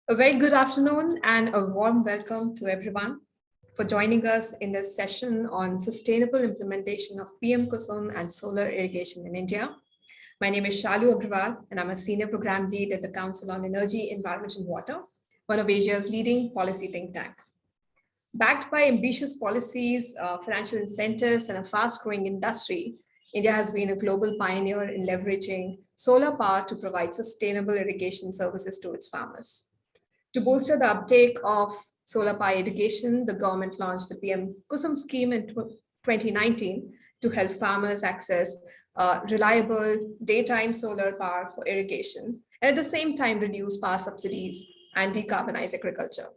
A very good afternoon and a warm welcome to everyone for joining us in this session on sustainable implementation of PM-KUSUM and solar irrigation in India. My name is Shalu Agrawal, and I'm a senior program lead at the Council on Energy, Environment and Water, one of Asia's leading policy think tank. Backed by ambitious policies, financial incentives, and a fast-growing industry, India has been a global pioneer in leveraging solar power to provide sustainable irrigation services to its farmers. To bolster the uptake of solar power irrigation, the government launched the PM-KUSUM scheme in 2019 to help farmers access reliable daytime solar power for irrigation, and at the same time reduce power subsidies and decarbonize agriculture.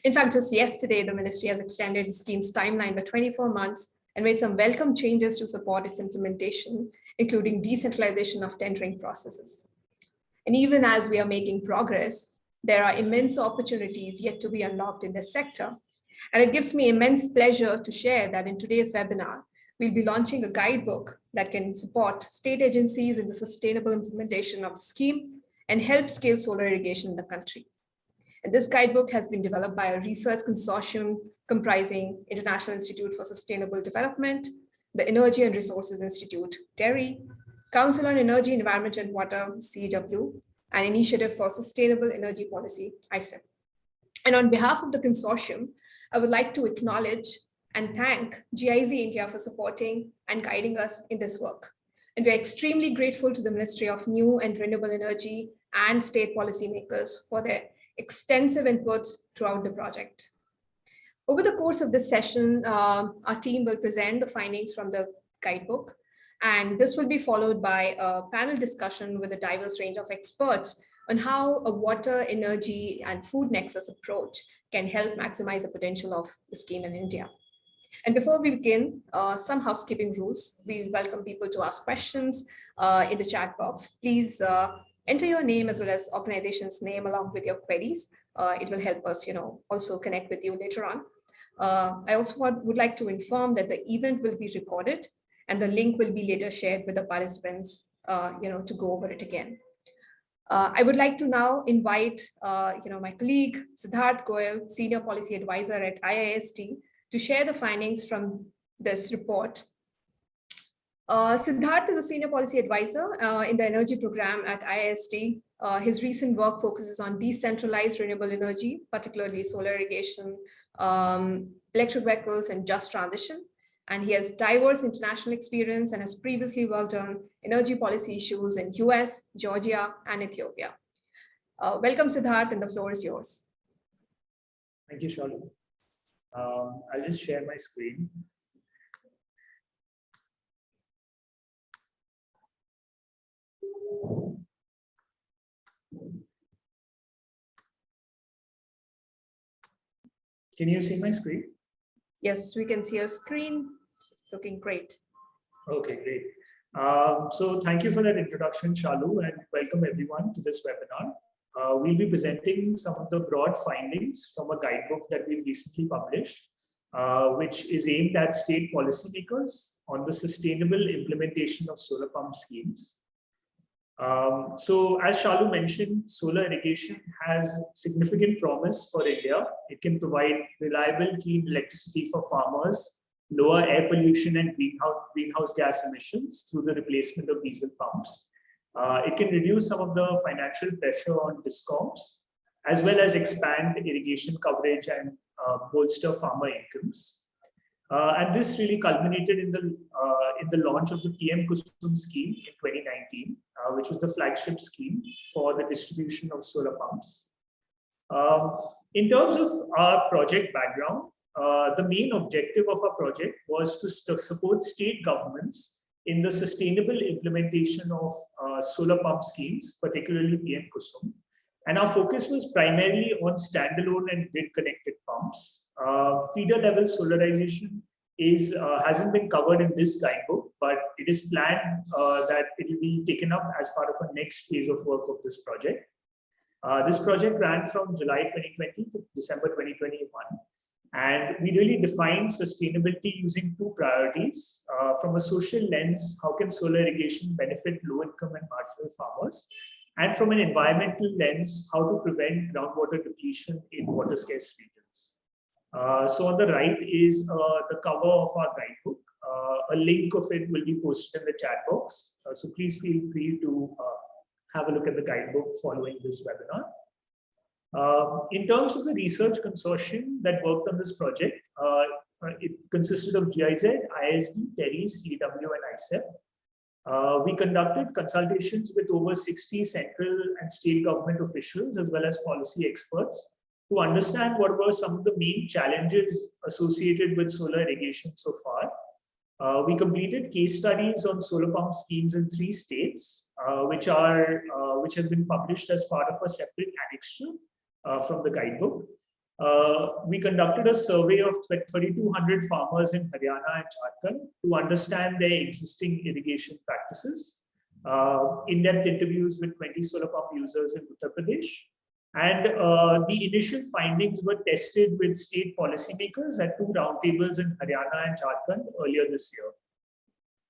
In fact, just yesterday, the ministry has extended the scheme's timeline by 24 months and made some welcome changes to support its implementation, including decentralization of tendering processes. And even as we are making progress, there are immense opportunities yet to be unlocked in this sector. And it gives me immense pleasure to share that in today's webinar, we'll be launching a guidebook that can support state agencies in the sustainable implementation of the scheme and help scale solar irrigation in the country. And this guidebook has been developed by a research consortium comprising International Institute for Sustainable Development, the Energy and Resources Institute, TERI, Council on Energy, Environment and Water, CEEW, and Initiative for Sustainable Energy Policy, ISEP. And on behalf of the consortium, I would like to acknowledge and thank GIZ India for supporting and guiding us in this work. And we're extremely grateful to the Ministry of New and Renewable Energy and state policymakers for their extensive inputs throughout the project. Over the course of this session, our team will present the findings from the guidebook, and this will be followed by a panel discussion with a diverse range of experts on how a water, energy, and food nexus approach can help maximize the potential of the scheme in India. And before we begin, some housekeeping rules. We welcome people to ask questions in the chat box. Please enter your name as well as organization's name along with your queries. It will help us, also connect with you later on. I also would like to inform that the event will be recorded and the link will be later shared with the participants, to go over it again. I would like to now invite, my colleague Siddharth Goyal, Senior Policy Advisor at IISD, to share the findings from this report. Siddharth is a Senior Policy Advisor in the Energy Program at IISD. His recent work focuses on decentralized renewable energy, particularly solar irrigation, electric vehicles, and just transition. And he has diverse international experience and has previously worked on energy policy issues in US, Georgia, and Ethiopia. Welcome, Siddharth, and the floor is yours. Thank you, Shalu. I'll just share my screen. Can you see my screen? Yes, we can see your screen. It's looking great. Okay, great. So thank you for that introduction, Shalu, and welcome everyone to this webinar. We'll be presenting some of the broad findings from a guidebook that we've recently published, which is aimed at state policymakers on the sustainable implementation of solar pump schemes. So as Shalu mentioned, solar irrigation has significant promise for India. It can provide reliable, clean electricity for farmers, lower air pollution and greenhouse gas emissions through the replacement of diesel pumps. It can reduce some of the financial pressure on DISCOMs, as well as expand irrigation coverage and bolster farmer incomes. And this really culminated in the launch of the PM-KUSUM scheme in 2019, which was the flagship scheme for the distribution of solar pumps. In terms of our project background, the main objective of our project was to support state governments in the sustainable implementation of solar pump schemes, particularly PM-KUSUM. And our focus was primarily on standalone and grid-connected pumps. Feeder level solarization hasn't been covered in this guidebook, but it is planned that it will be taken up as part of a next phase of work of this project. This project ran from July 2020 to December 2021. And we really defined sustainability using two priorities. From a social lens, how can solar irrigation benefit low-income and marginal farmers? and from an environmental lens, how to prevent groundwater depletion in water scarce regions. So on the right is the cover of our guidebook. A link of it will be posted in the chat box. So please feel free to have a look at the guidebook following this webinar. In terms of the research consortium that worked on this project, it consisted of GIZ, IISD, TERI, CEEW, and ISEP. We conducted consultations with over 60 central and state government officials as well as policy experts to understand what were some of the main challenges associated with solar irrigation so far. We completed case studies on solar pump schemes in 3 states, which have been published as part of a separate annexure from the guidebook. We conducted a survey of 3,200 farmers in Haryana and Jharkhand to understand their existing irrigation practices. In-depth interviews with 20 solar pump users in Uttar Pradesh. And the initial findings were tested with state policymakers at 2 roundtables in Haryana and Jharkhand earlier this year.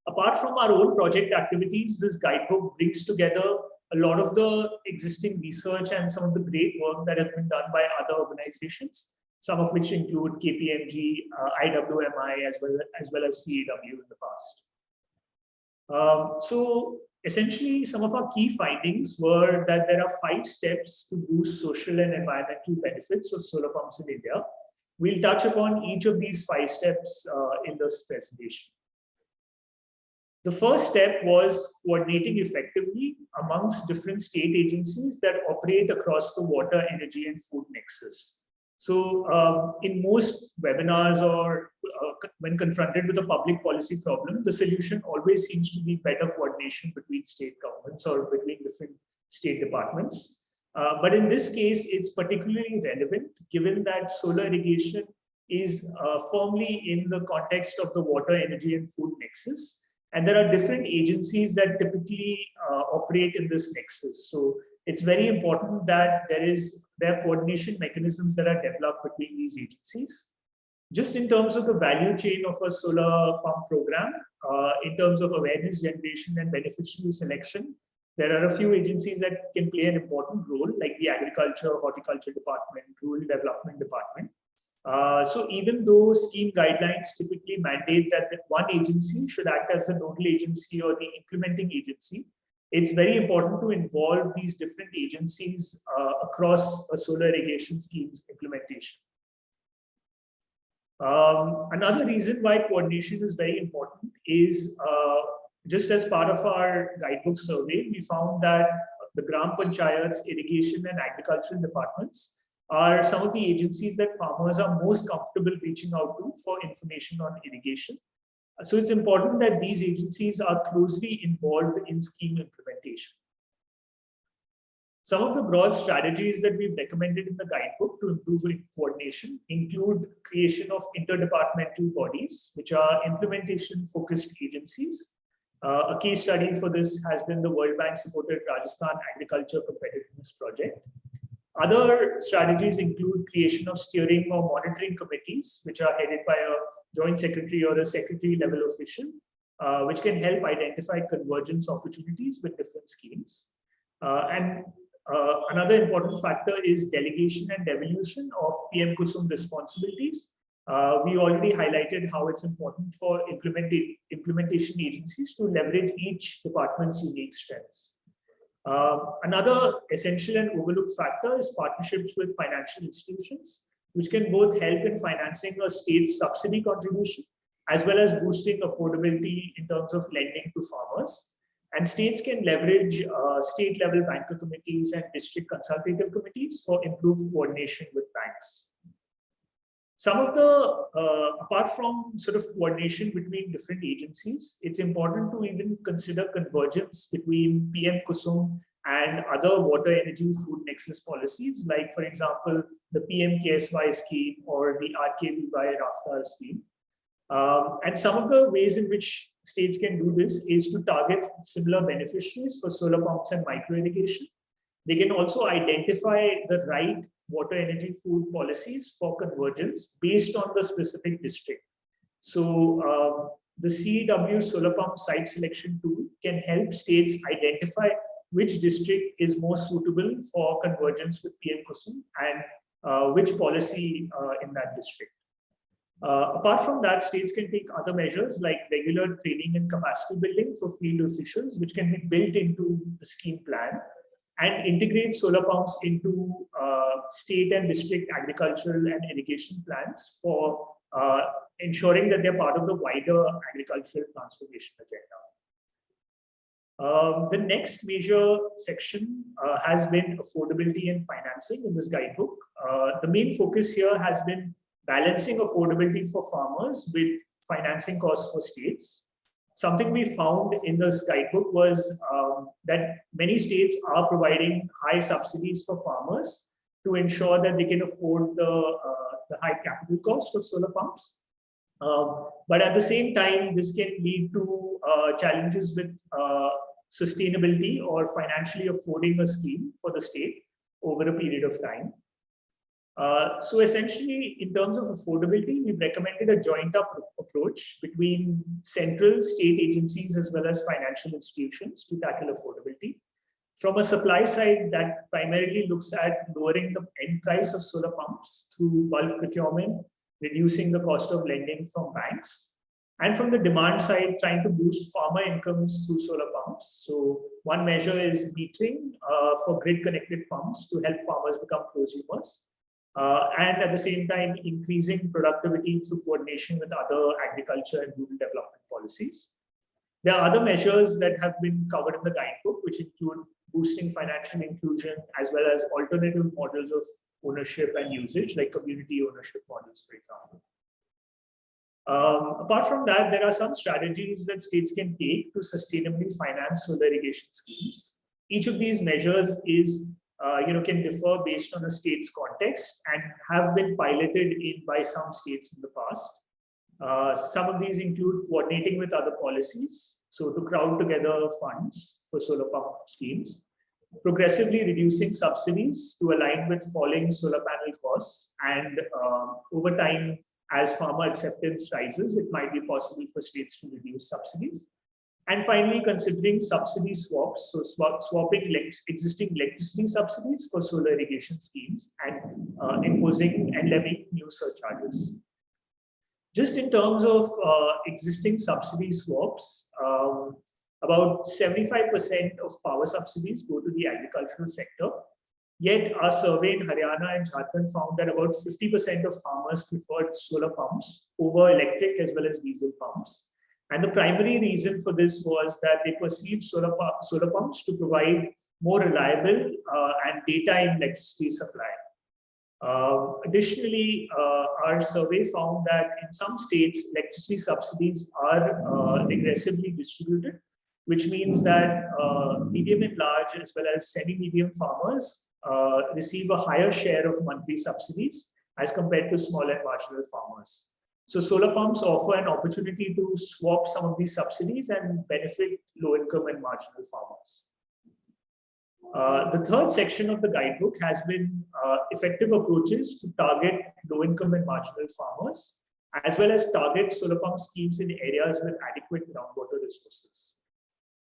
Apart from our own project activities, this guidebook brings together a lot of the existing research and some of the great work that has been done by other organizations, some of which include KPMG, IWMI, as well as CEEW in the past. So essentially, some of our key findings were that there are 5 steps to boost social and environmental benefits of solar pumps in India. We'll touch upon each of these 5 steps in this presentation. The first step was coordinating effectively amongst different state agencies that operate across the water, energy, and food nexus. So in most webinars or when confronted with a public policy problem, the solution always seems to be better coordination between state governments or between different state departments. But in this case, it's particularly relevant given that solar irrigation is firmly in the context of the water, energy, and food nexus. And there are different agencies that typically operate in this nexus. So it's very important that there are coordination mechanisms that are developed between these agencies. Just in terms of the value chain of a solar pump program, in terms of awareness generation and beneficiary selection, there are a few agencies that can play an important role, like the Agriculture, Horticulture Department, Rural Development Department. So even though scheme guidelines typically mandate that one agency should act as the nodal agency or the implementing agency, it's very important to involve these different agencies across a solar irrigation scheme's implementation. Another reason why coordination is very important is just as part of our guidebook survey, we found that the Gram Panchayats, irrigation and agricultural departments are some of the agencies that farmers are most comfortable reaching out to for information on irrigation. So it's important that these agencies are closely involved in scheme implementation. Some of the broad strategies that we've recommended in the guidebook to improve coordination include creation of interdepartmental bodies, which are implementation-focused agencies. A case study for this has been the World Bank supported Rajasthan Agriculture Competitiveness Project. Other strategies include creation of steering or monitoring committees, which are headed by a joint secretary or a secretary level official, which can help identify convergence opportunities with different schemes. Another important factor is delegation and devolution of PM-KUSUM responsibilities. We already highlighted how it's important for implementation agencies to leverage each department's unique strengths. Another essential and overlooked factor is partnerships with financial institutions, which can both help in financing a state's subsidy contribution, as well as boosting affordability in terms of lending to farmers. And states can leverage state-level banker committees and district consultative committees for improved coordination with banks. Some of the, apart from sort of coordination between different agencies, it's important to even consider convergence between PM-KUSUM and other water, energy, food nexus policies, like, for example, the PM-KSY scheme or the RKVY Raftar scheme. And some of the ways in which states can do this is to target similar beneficiaries for solar pumps and micro irrigation. They can also identify the right water, energy, food policies for convergence based on the specific district. So the CEEW solar pump site selection tool can help states identify which district is more suitable for convergence with PM-KUSUM and which policy in that district. Apart from that, states can take other measures like regular training and capacity building for field officials, which can be built into the scheme plan, and integrate solar pumps into state and district agricultural and irrigation plans for ensuring that they're part of the wider agricultural transformation agenda. The next major section has been affordability and financing in this guidebook. The main focus here has been balancing affordability for farmers with financing costs for states. Something we found in this guidebook was that many states are providing high subsidies for farmers to ensure that they can afford the high capital cost of solar pumps. But at the same time, this can lead to challenges with sustainability or financially affording a scheme for the state over a period of time. So essentially, in terms of affordability, we've recommended a joint up approach between central state agencies as well as financial institutions to tackle affordability. From a supply side, that primarily looks at lowering the end price of solar pumps through bulk procurement, reducing the cost of lending from banks. And from the demand side, trying to boost farmer incomes through solar pumps. So one measure is metering for grid-connected pumps to help farmers become prosumers. And at the same time, increasing productivity through coordination with other agriculture and rural development policies. There are other measures that have been covered in the guidebook, which include boosting financial inclusion, as well as alternative models of ownership and usage, like community ownership models, for example. Apart from that, there are some strategies that states can take to sustainably finance solar irrigation schemes. Each of these measures is can differ based on a state's context and have been piloted by some states in the past. Some of these include coordinating with other policies, so to crowd together funds for solar pump schemes, progressively reducing subsidies to align with falling solar panel costs, and over time, as farmer acceptance rises, it might be possible for states to reduce subsidies. And finally, considering subsidy swaps, so swapping existing electricity subsidies for solar irrigation schemes and imposing and levying new surcharges. Just in terms of existing subsidy swaps, about 75% of power subsidies go to the agricultural sector. Yet our survey in Haryana and Jharkhand found that about 50% of farmers preferred solar pumps over electric as well as diesel pumps. And the primary reason for this was that they perceived solar pumps to provide more reliable and data in electricity supply. Additionally, our survey found that in some states, electricity subsidies are regressively distributed, which means that medium and large as well as semi-medium farmers receive a higher share of monthly subsidies as compared to small and marginal farmers. So solar pumps offer an opportunity to swap some of these subsidies and benefit low-income and marginal farmers. The third section of the guidebook has been effective approaches to target low-income and marginal farmers, as well as target solar pump schemes in areas with adequate groundwater resources.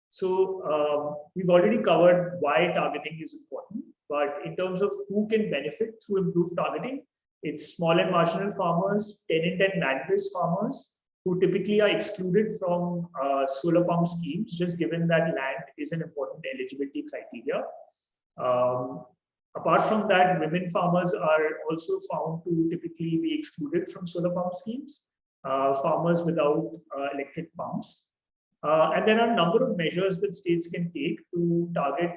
So we've already covered why targeting is important, but in terms of who can benefit through improved targeting, it's small and marginal farmers, tenant and landless farmers, who typically are excluded from solar pump schemes, just given that land is an important eligibility criteria. Apart from that, women farmers are also found to typically be excluded from solar pump schemes, farmers without electric pumps. And there are a number of measures that states can take to target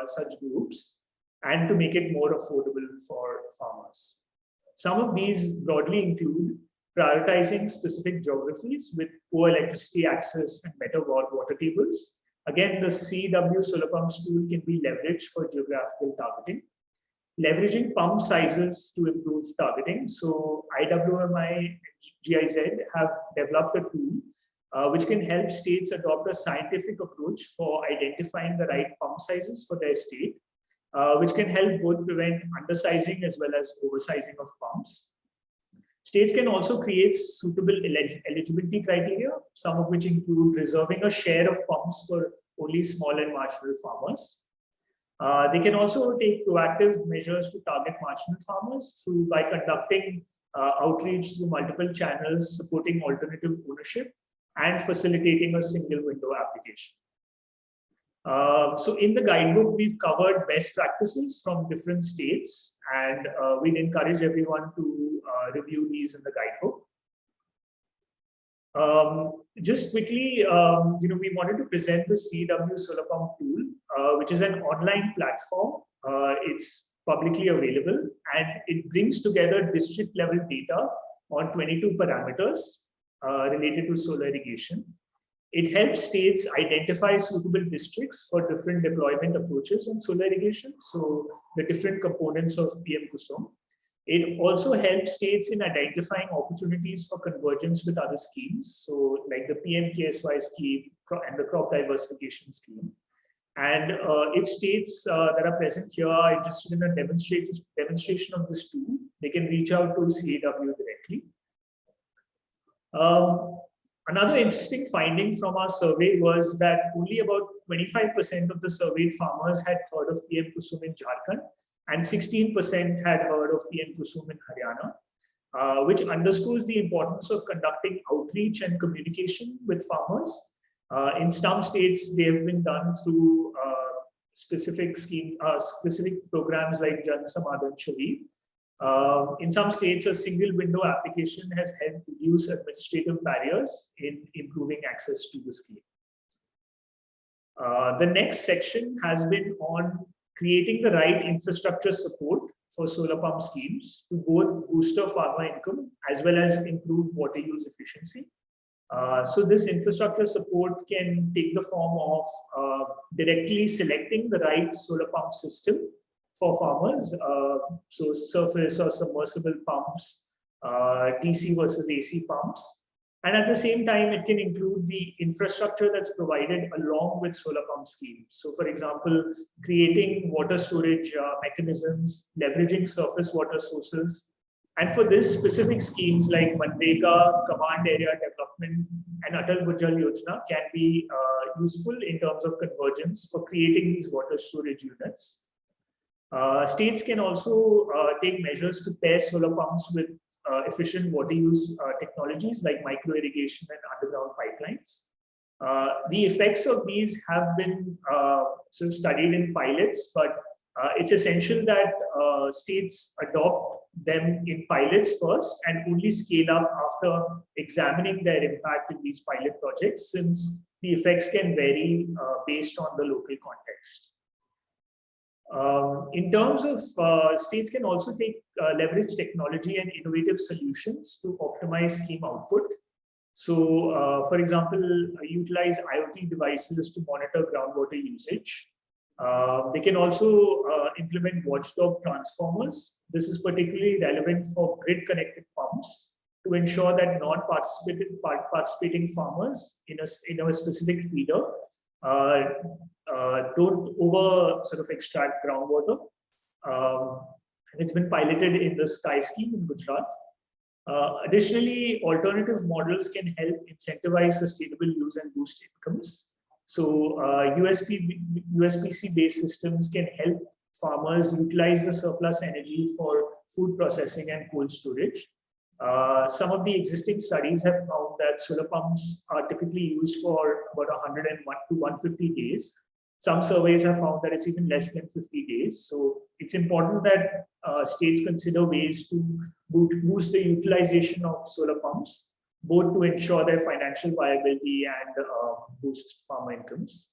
such groups and to make it more affordable for farmers. Some of these broadly include prioritizing specific geographies with poor electricity access and better water tables. Again, the CEEW solar pumps tool can be leveraged for geographical targeting. Leveraging pump sizes to improve targeting. So IWMI and GIZ have developed a tool which can help states adopt a scientific approach for identifying the right pump sizes for their state, which can help both prevent undersizing as well as oversizing of pumps. States can also create suitable eligibility criteria, some of which include reserving a share of pumps for only small and marginal farmers. They can also take proactive measures to target marginal farmers by conducting outreach through multiple channels, supporting alternative ownership, and facilitating a single window application. So in the guidebook, we've covered best practices from different states, and we'd encourage everyone to review these in the guidebook. Just quickly, we wanted to present the CEEW solar pump tool, which is an online platform. It's publicly available, and it brings together district level data on 22 parameters related to solar irrigation. It helps states identify suitable districts for different deployment approaches on solar irrigation, so the different components of PM-KUSUM. It also helps states in identifying opportunities for convergence with other schemes, so like the PM-KUSUM scheme and the crop diversification scheme. And if states that are present here are interested in a demonstration of this tool, they can reach out to CEEW directly. Another interesting finding from our survey was that only about 25% of the surveyed farmers had heard of PM-KUSUM in Jharkhand, and 16% had heard of PM-KUSUM in Haryana, which underscores the importance of conducting outreach and communication with farmers. In some states, they have been done through specific programs like Jan Samadhan Sharif. In some states, a single window application has helped reduce administrative barriers in improving access to the scheme. The next section has been on creating the right infrastructure support for solar pump schemes to both boost farmer income as well as improve water use efficiency. So this infrastructure support can take the form of directly selecting the right solar pump system for farmers, so surface or submersible pumps, DC versus AC pumps. And at the same time, it can include the infrastructure that's provided along with solar pump schemes. So for example, creating water storage mechanisms, leveraging surface water sources. And for this, specific schemes like Manrega, Command Area Development, and Atal Bhujal Yojana can be useful in terms of convergence for creating these water storage units. States can also take measures to pair solar pumps with efficient water use technologies like micro irrigation and underground pipelines. The effects of these have been sort of studied in pilots, but it's essential that states adopt them in pilots first and only scale up after examining their impact in these pilot projects, since the effects can vary based on the local context. In terms of states can also leverage technology and innovative solutions to optimize scheme output. So, for example, utilize IoT devices to monitor groundwater usage. They can also implement watchdog transformers. This is particularly relevant for grid-connected pumps to ensure that participating farmers in a specific feeder don't sort of extract groundwater. It's been piloted in the Sky scheme in Gujarat. Additionally, alternative models can help incentivize sustainable use and boost incomes. So USPC-based systems can help farmers utilize the surplus energy for food processing and cold storage. Some of the existing studies have found that solar pumps are typically used for about 101 to 150 days. Some surveys have found that it's even less than 50 days. So it's important that states consider ways to boost the utilization of solar pumps, both to ensure their financial viability and boost farmer incomes.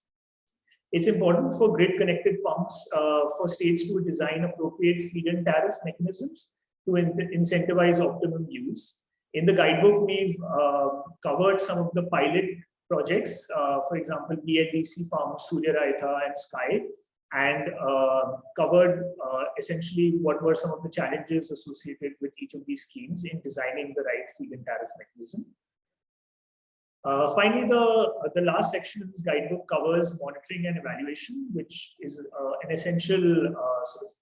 It's important for grid-connected pumps for states to design appropriate feed-in tariff mechanisms to incentivize optimum use. In the guidebook, we've covered some of the pilot projects, for example, BLDC pumps, Surya Raitha, and Sky, and covered essentially what were some of the challenges associated with each of these schemes in designing the right feed-in tariff mechanism. Finally, the last section of this guidebook covers monitoring and evaluation, which is an essential sort of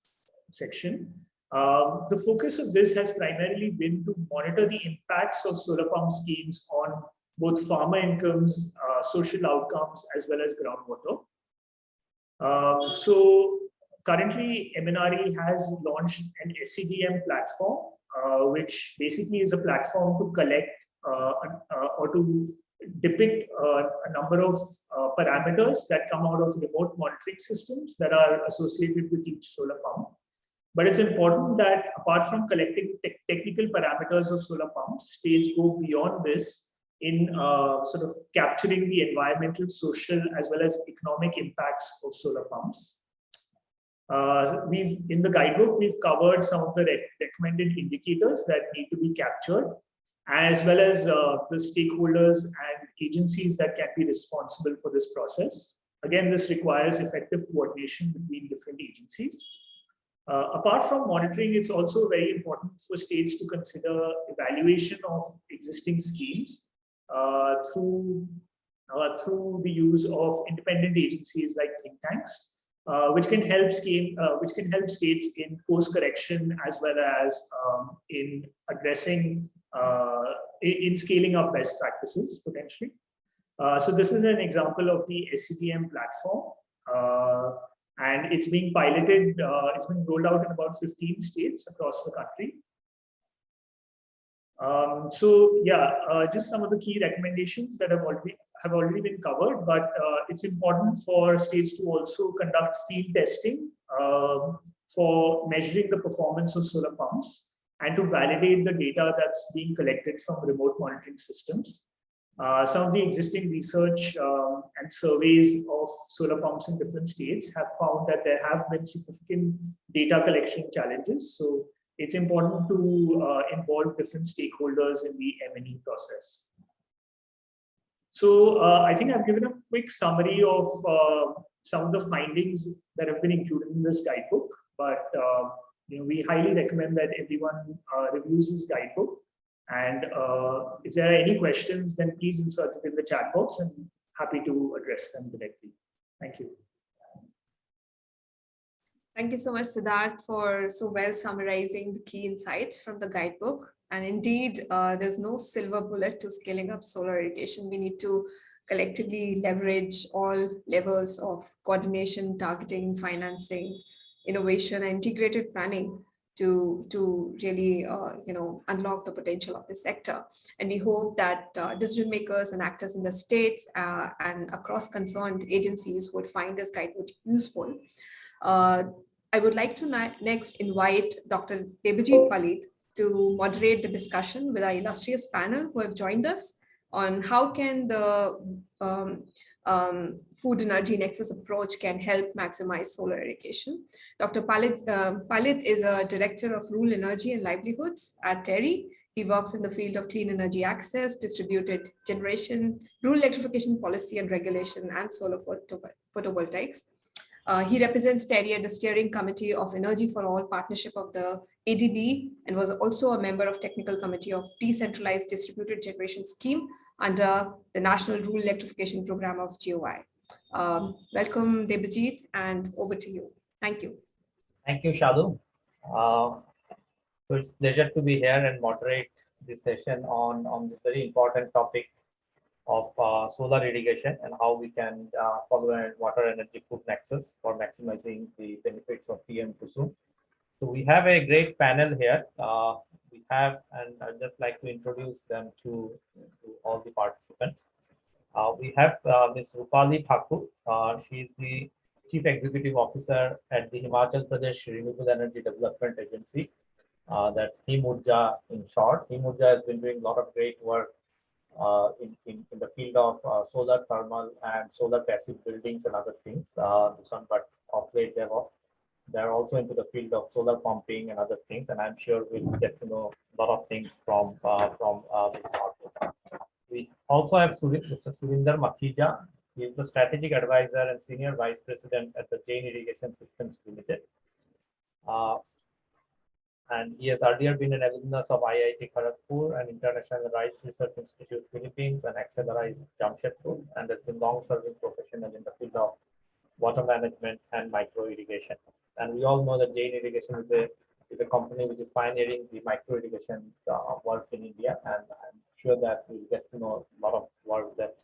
section. The focus of this has primarily been to monitor the impacts of solar pump schemes on both farmer incomes, social outcomes, as well as groundwater. So currently, MNRE has launched an SCDM platform, which basically is a platform to collect or to depict a number of parameters that come out of remote monitoring systems that are associated with each solar pump. But it's important that apart from collecting technical parameters of solar pumps, states go beyond this in sort of capturing the environmental, social, as well as economic impacts of solar pumps. In the guidebook, we've covered some of the recommended indicators that need to be captured, as well as the stakeholders and agencies that can be responsible for this process. Again, this requires effective coordination between different agencies. Apart from monitoring, it's also very important for states to consider evaluation of existing schemes through the use of independent agencies like think tanks, which can help states in course correction as well as in addressing in scaling up best practices potentially. So this is an example of the SCDM platform, and it's being piloted. It's been rolled out in about 15 states across the country. So yeah, just some of the key recommendations that have already been covered, but it's important for states to also conduct field testing for measuring the performance of solar pumps and to validate the data that's being collected from remote monitoring systems. Some of the existing research and surveys of solar pumps in different states have found that there have been significant data collection challenges. So it's important to involve different stakeholders in the M&E process. So I think I've given a quick summary of some of the findings that have been included in this guidebook, but we highly recommend that everyone reviews this guidebook. And if there are any questions, then please insert it in the chat box, and happy to address them directly. Thank you. Thank you so much, Siddharth, for so well summarizing the key insights from the guidebook. And indeed, there's no silver bullet to scaling up solar irrigation. We need to collectively leverage all levels of coordination, targeting, financing, innovation, and integrated planning to really unlock the potential of this sector. And we hope that decision makers and actors in the states and across concerned agencies would find this guidebook useful. I would like to next invite Dr. Debajit Palit to moderate the discussion with our illustrious panel who have joined us on how can the food energy nexus approach can help maximize solar irrigation. Dr. Palit is a director of rural energy and livelihoods at TERI. He works in the field of clean energy access, distributed generation, rural electrification policy and regulation, and solar photovoltaics. He represents TERI at the steering committee of Energy for All partnership of the ADB, and was also a member of technical committee of decentralized distributed generation scheme under the National Rural Electrification Program of GOI. Welcome, Debajit, and over to you. Thank you. Thank you, Shalu. So it's a pleasure to be here and moderate this session on this very important topic of solar irrigation and how we can follow a water energy food nexus for maximizing the benefits of PM-KUSUM. So we have a great panel here. And I'd just like to introduce them to all the participants. We have Ms. Rupali Thakur. She is the Chief Executive Officer at the Himachal Pradesh Renewable Energy Development Agency. That's HIMURJA in short. HIMURJA has been doing a lot of great work in the field of solar thermal and solar passive buildings and other things. But of late, they're also into the field of solar pumping and other things, and I'm sure we'll get to know a lot of things from this topic. We also have Mr. Surinder Makhija. He is the Strategic Advisor and Senior Vice President at the Jain Irrigation Systems Limited. And he has earlier been an alumnus of IIT Kharagpur and International Rice Research Institute Philippines and Accelerate Jamshedpur, and has been long-serving professional in the field of water management and micro irrigation. And we all know that Jain Irrigation is a company which is pioneering the micro irrigation work in India, and I'm sure that we'll get to know a lot of work that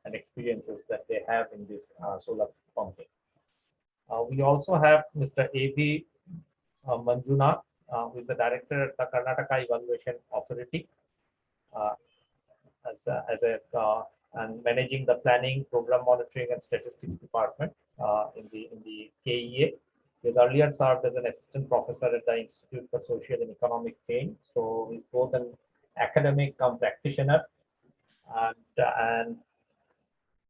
and experiences that they have in this solar pumping. We also have Mr. A.B. Manjunath, who is the director at the Karnataka Evaluation Authority, and managing the planning, program monitoring, and statistics department in the KEA. He has earlier served as an assistant professor at the Institute for Social and Economic Change. So he's both an academic cum practitioner, and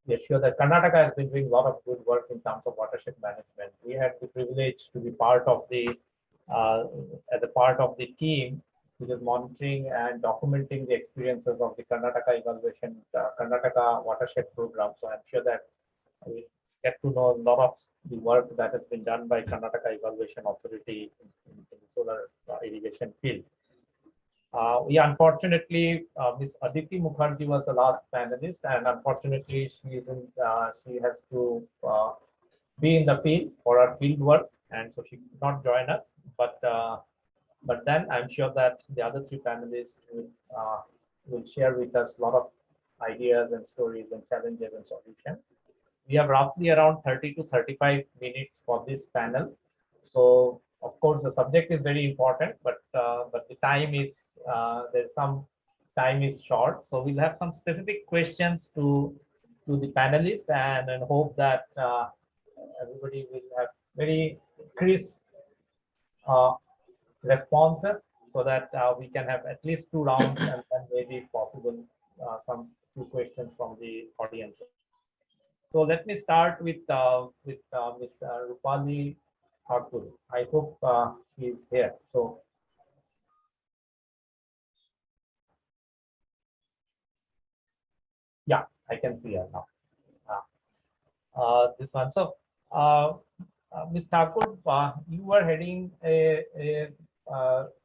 we are sure that Karnataka has been doing a lot of good work in terms of watershed management. We had the privilege to be part of the as a part of the team which is monitoring and documenting the experiences of the Karnataka evaluation, Karnataka watershed program. So I'm sure that we get to know a lot of the work that has been done by Karnataka Evaluation Authority in the solar irrigation field. We unfortunately, Ms. Aditi Mukherjee was the last panelist, and unfortunately, she has to be in the field for her field work, and so she could not join us. But then I'm sure that the other three panelists will share with us a lot of ideas and stories and challenges and solutions. We have roughly around 30 to 35 minutes for this panel. So of course the subject is very important, but the time is there's some time is short. So we'll have some specific questions to the panelists, and hope that everybody will have very crisp responses, so that we can have at least 2 rounds, and then maybe possible some few questions from the audience. So let me start with Ms. Rupali Thakur. I hope she is here. So yeah, I can see her now. This one. So Ms. Thakur, you were heading a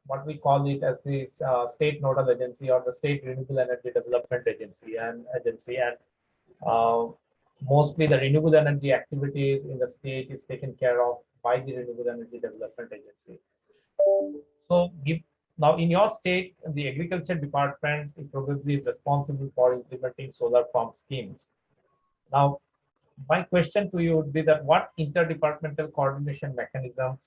what we call it as the state nodal agency, or the state renewable energy development agency, and mostly the renewable energy activities in the state is taken care of by the renewable energy development agency. So now in your state, the agriculture department probably is responsible for implementing solar farm schemes. Now my question to you would be that what interdepartmental coordination mechanisms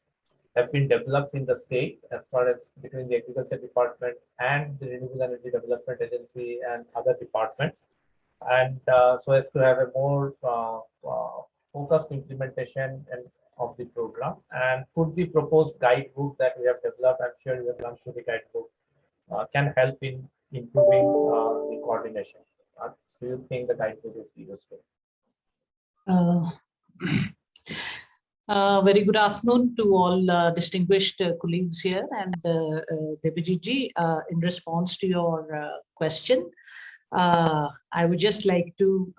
have been developed in the state as far as between the agriculture department and the renewable energy development agency and other departments, and so as to have a more focused implementation of the program? And could the proposed guidebook that we have developed, I'm sure you have gone through the guidebook, can help in improving the coordination? Do you think the guidebook would be useful? Very good afternoon to all distinguished colleagues here, and Debajit, in response to your question, I would just like to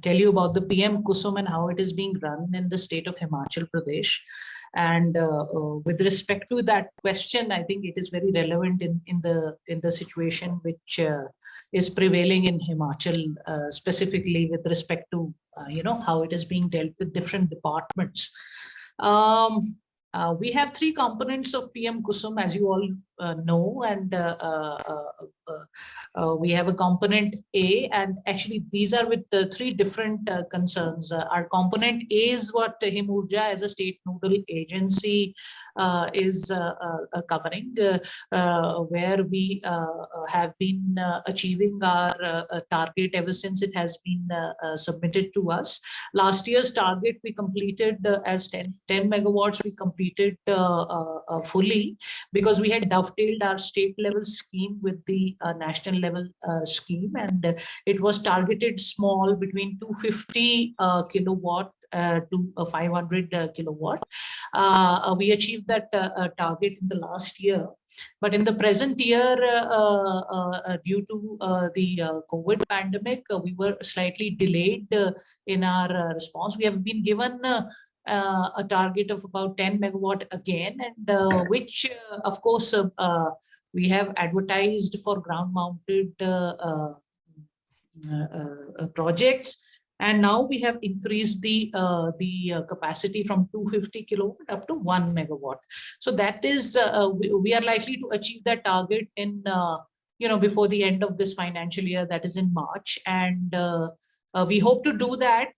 tell you about the PM-KUSUM and how it is being run in the state of Himachal Pradesh. And with respect to that question, I think it is very relevant in the situation which is prevailing in Himachal, specifically with respect to how it is being dealt with different departments. We have 3 components of PM-KUSUM, as you all know, and we have a component A, and actually these are with 3 different concerns. Our component A is what Himurja as a state nodal agency is covering, where we have been achieving our target ever since it has been submitted to us. Last year's target we completed as 10 megawatts, we completed fully, because we had dovetailed our state level scheme with the national level scheme, and it was targeted small, between 250 kilowatt to 500 kilowatt. We achieved that target in the last year, but in the present year, due to the COVID pandemic, we were slightly delayed in our response. We have been given a target of about 10 megawatt again, and which of course we have advertised for ground mounted projects, and now we have increased the capacity from 250 kilowatt up to 1 megawatt. So that is we are likely to achieve that target in before the end of this financial year, that is in March. And we hope to do that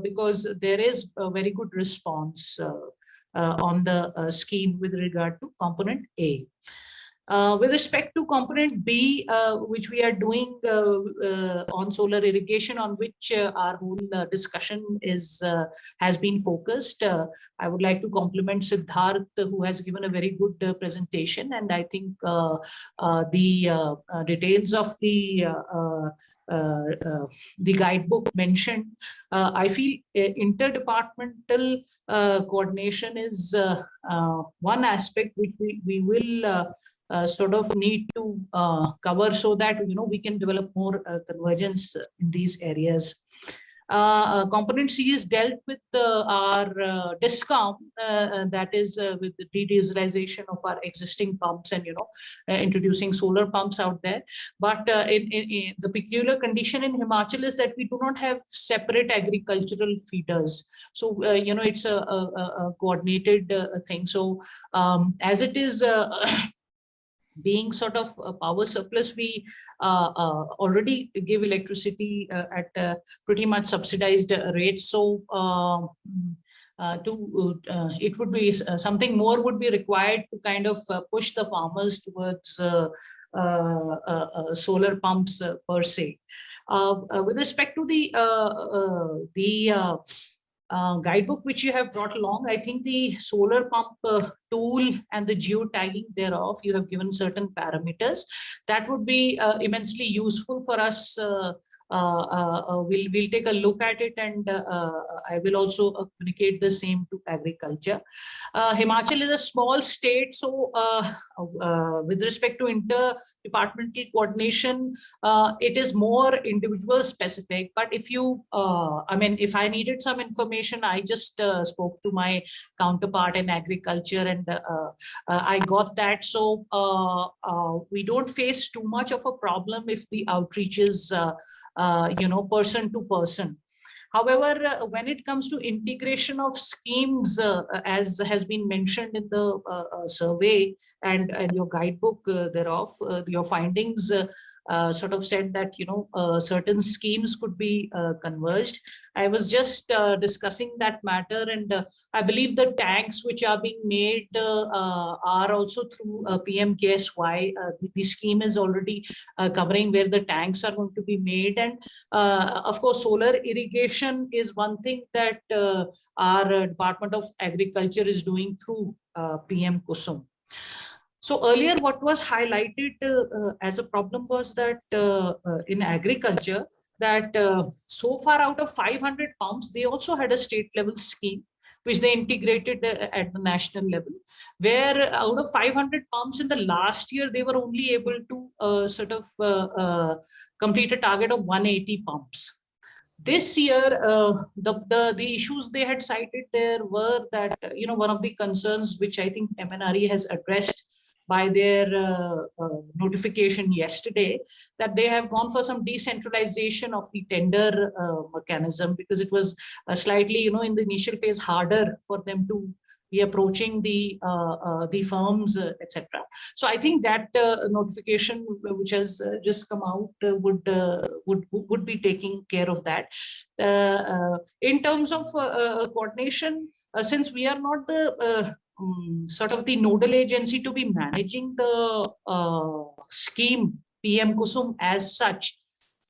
because there is a very good response on the scheme with regard to component A. With respect to component B, which we are doing on solar irrigation, on which our whole discussion has been focused, I would like to compliment Siddharth, who has given a very good presentation. And I think the details of the guidebook mentioned, I feel interdepartmental coordination is one aspect which we will sort of need to cover, so that we can develop more convergence in these areas. Component C is dealt with our discount, that is with the de-dieselization of our existing pumps and introducing solar pumps out there. But in the peculiar condition in Himachal is that we do not have separate agricultural feeders. So it's a coordinated thing. So as it is being sort of a power surplus, we already give electricity at pretty much subsidized rates. So it would be something more would be required to kind of push the farmers towards solar pumps per se. With respect to the guidebook which you have brought along, I think the solar pump tool and the geotagging thereof, you have given certain parameters that would be immensely useful for us. We'll take a look at it, and I will also communicate the same to agriculture. Himachal is a small state, so with respect to interdepartmental coordination, it is more individual specific. But if you, if I needed some information, I just spoke to my counterpart in agriculture, and I got that. So we don't face too much of a problem if the outreach is person to person. However, when it comes to integration of schemes, as has been mentioned in the survey and your guidebook thereof, your findings sort of said that certain schemes could be converged. I was just discussing that matter, and I believe the tanks which are being made are also through PM-KUSUM. The scheme is already covering where the tanks are going to be made, and of course solar irrigation is one thing that our Department of Agriculture is doing through PM-KUSUM. So earlier, what was highlighted as a problem was that in agriculture, that so far out of 500 pumps, they also had a state level scheme, which they integrated at the national level, where out of 500 pumps in the last year, they were only able to sort of complete a target of 180 pumps. This year, the issues they had cited there were that, one of the concerns which I think MNRE has addressed by their notification yesterday, that they have gone for some decentralization of the tender mechanism, because it was slightly, in the initial phase, harder for them to be approaching the firms, etc. So I think that notification which has just come out would be taking care of that. In terms of coordination, since we are not the sort of the nodal agency to be managing the scheme PM-KUSUM as such,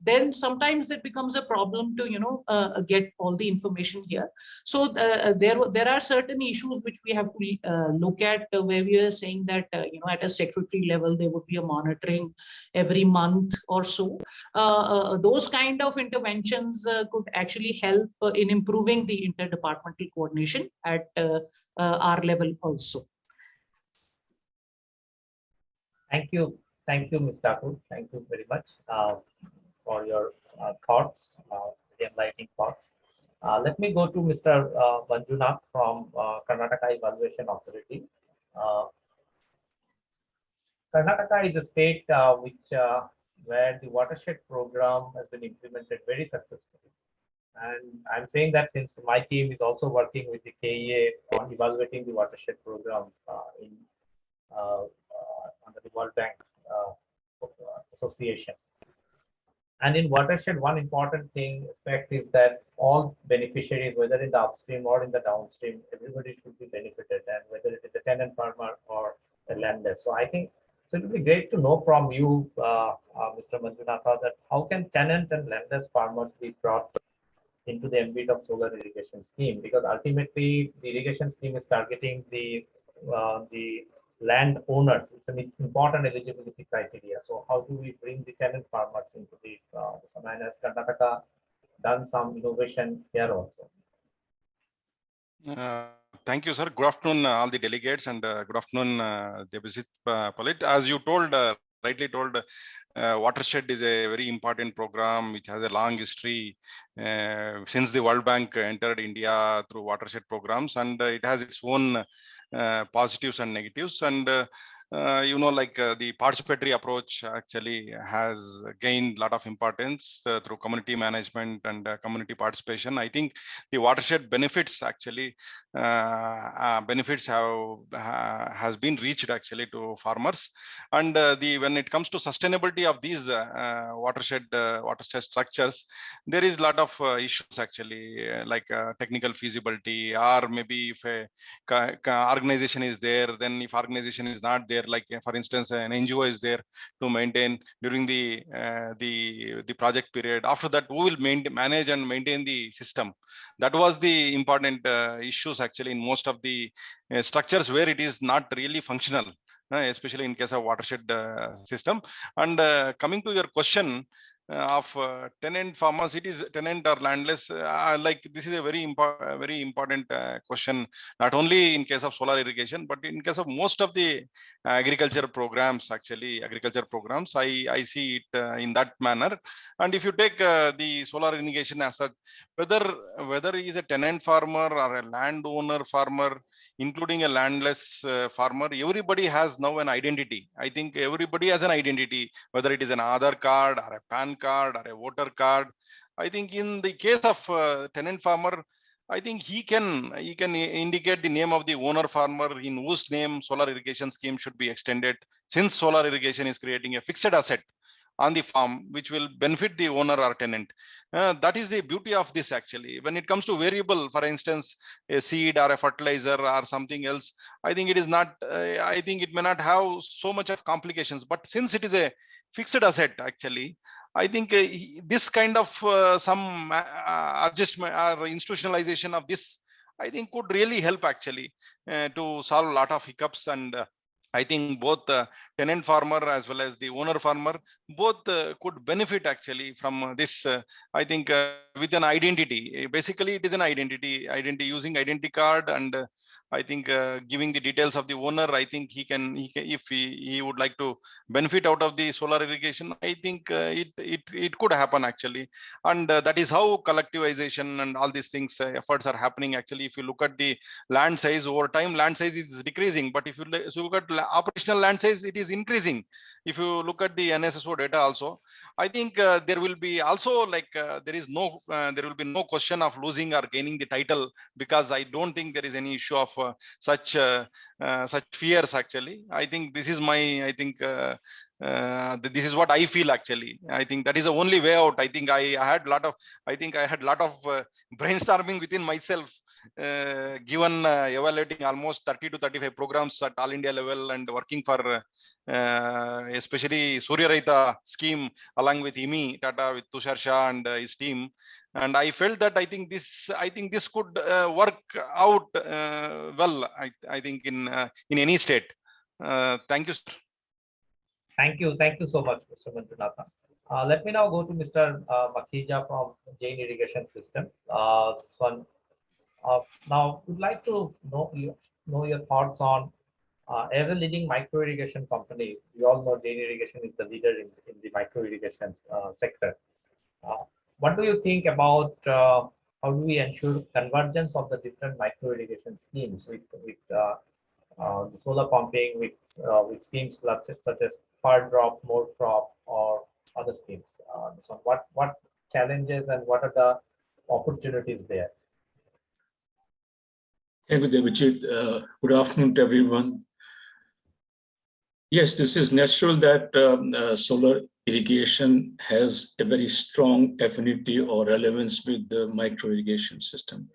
then sometimes it becomes a problem to get all the information here. So there are certain issues which we have to look at, where we are saying that at a secretary level there would be a monitoring every month or so. Those kind of interventions could actually help in improving the interdepartmental coordination at our level also. Thank you, Ms. Thakur. Thank you very much for your thoughts, enlightening thoughts. Let me go to Mr. Manjunath from Karnataka Evaluation Authority. Karnataka is a state where the Watershed program has been implemented very successfully. And I'm saying that since my team is also working with the KEA on evaluating the Watershed program under the World Bank association. And in Watershed, one important aspect is that all beneficiaries, whether in the upstream or in the downstream, everybody should be benefited, and whether it is a tenant farmer or a landless. So I think so it would be great to know from you, Mr. Manjunatha, that how can tenant and landless farmers be brought into the ambit of solar irrigation scheme, because ultimately the irrigation scheme is targeting the land owners. It's an important eligibility criteria. So how do we bring the tenant farmers into the and has Karnataka done some innovation here also? Thank you, sir. Good afternoon, all the delegates, and good afternoon, Debasit Palit. As you told, rightly told, Watershed is a very important program which has a long history since the World Bank entered India through Watershed programs, and it has its own positives and negatives. And you know, like the participatory approach actually has gained a lot of importance through community management and community participation. I think the Watershed benefits actually benefits has been reached actually to farmers. And when it comes to sustainability of these watershed structures, there is a lot of issues actually, like technical feasibility, or maybe if a organization is there, then if organization is not there, like for instance an NGO is there to maintain during the project period, after that who will manage and maintain the system? That was the important issues actually in most of the structures where it is not really functional, especially in case of Watershed system. And coming to your question of tenant farmers, it is tenant or landless, like this is a very important question, not only in case of solar irrigation, but in case of most of the agriculture programs. Actually, agriculture programs, I see it in that manner. And if you take the solar irrigation as such, whether he is a tenant farmer or a landowner farmer, including a landless farmer, everybody has now an identity. I think everybody has an identity, whether it is an Aadhaar card or a PAN card or a voter card. I think in the case of tenant farmer, I think he can indicate the name of the owner farmer in whose name solar irrigation scheme should be extended, since solar irrigation is creating a fixed asset on the farm which will benefit the owner or tenant. That is the beauty of this actually. When it comes to variable, for instance, a seed or a fertilizer or something else, I think it is not, I think it may not have so much of complications, but since it is a fixed asset actually, I think this kind of some adjustment or institutionalization of this, I think could really help actually to solve a lot of hiccups. And I think both tenant farmer as well as the owner farmer, both could benefit actually from this. I think with an identity, basically it is an identity using identity card, and I think giving the details of the owner. I think he can if he would like to benefit out of the solar irrigation, I think it could happen actually. And that is how collectivization and all these things efforts are happening actually. If you look at the land size over time, land size is decreasing, but if you look at operational land size, it is increasing. If you look at the NSSO data also, I think there will be also like there will be no question of losing or gaining the title, because I don't think there is any issue of such fears actually. I think this is my this is what I feel actually. I think that is the only way out. I think I had a lot of brainstorming within myself, given evaluating almost 30 to 35 programs at all India level, and working for especially Surya Raita scheme along with IMI Tata, with Tushar Shah and his team. And I felt that I think this could work out well. I think in any state. Thank you, sir. Thank you so much, Mr. Manjunatha. Let me now go to Mr. Makhija from Jain Irrigation System. This one. Now, we'd like to know your thoughts on, as a leading micro irrigation company, we all know Jain Irrigation is the leader in the micro irrigation sector. What do you think about how do we ensure convergence of the different micro irrigation schemes with the solar pumping, with schemes such as per drop, more crop, or other schemes? So what challenges and what are the opportunities there? Thank you, Devajit. Good afternoon to everyone. Yes, this is natural that solar irrigation has a very strong affinity or relevance with the micro irrigation system.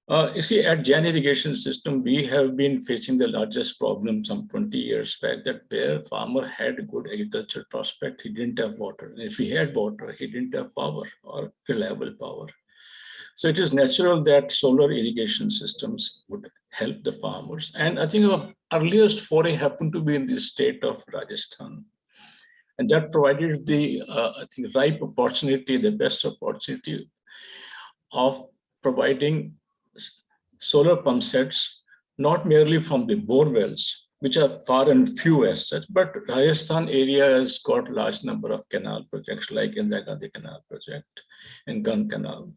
You see, at Jain Irrigation system, we have been facing the largest problem some 20 years back, that where farmer had good agricultural prospect, he didn't have water. And if he had water, he didn't have power or reliable power. So it is natural that solar irrigation systems would help the farmers. And I think our earliest foray happened to be in the state of Rajasthan. And that provided the, I think, ripe opportunity, the best opportunity of providing solar pump sets, not merely from the bore wells, which are far and few as such, but Rajasthan area has got large number of canal projects like Indira Gandhi Canal Project and Ganga Canal.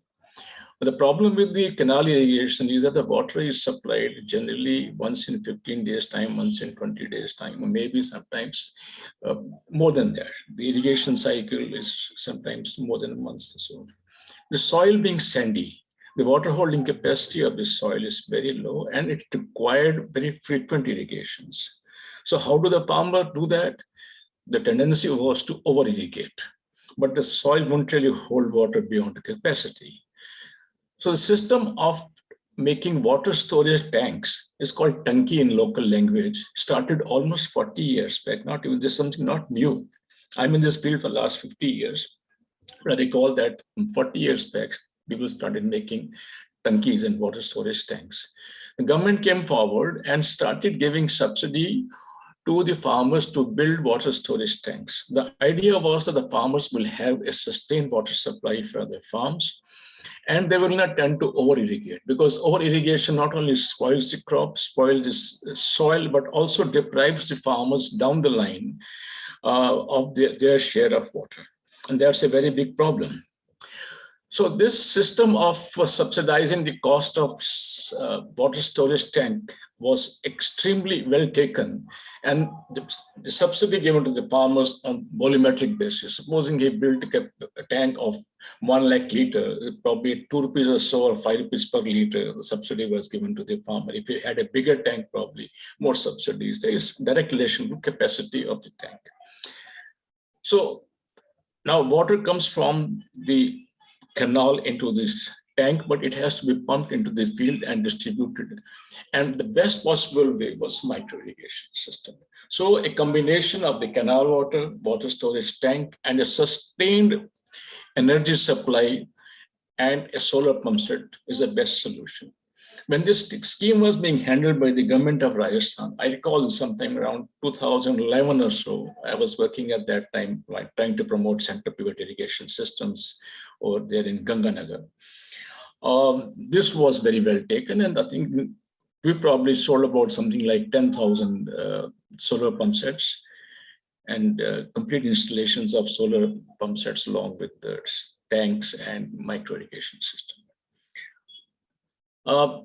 But the problem with the canal irrigation is that the water is supplied generally once in 15 days time, once in 20 days time, or maybe sometimes more than that. The irrigation cycle is sometimes more than a month or so. The soil being sandy, the water holding capacity of the soil is very low and it required very frequent irrigations. So how do the farmer do that? The tendency was to over irrigate, but the soil won't really hold water beyond the capacity. So the system of making water storage tanks is called tanki in local language, started almost 40 years back, not even this is something not new. I'm in this field for the last 50 years. But I recall that 40 years back, people started making tankis and water storage tanks. The government came forward and started giving subsidy to the farmers to build water storage tanks. The idea was that the farmers will have a sustained water supply for their farms, and they will not tend to over-irrigate, because over-irrigation not only spoils the crop, spoils the soil, but also deprives the farmers down the line of their share of water. And that's a very big problem. So this system of subsidizing the cost of water storage tank was extremely well taken, and the subsidy given to the farmers on volumetric basis. Supposing he built a tank of 1 lakh liter, probably 2 rupees or so or 5 rupees per liter, the subsidy was given to the farmer. If he had a bigger tank, probably more subsidies. There is direct relation to capacity of the tank. So now water comes from the canal into this tank, but it has to be pumped into the field and distributed. And the best possible way was micro irrigation system. So a combination of the canal water, water storage tank, and a sustained energy supply and a solar pump set is the best solution. When this scheme was being handled by the government of Rajasthan, I recall sometime around 2011 or so, I was working at that time, like trying to promote center pivot irrigation systems over there in Ganganagar. This was very well taken, and I think we probably sold about something like 10,000 solar pump sets and complete installations of solar pump sets along with the tanks and micro irrigation system.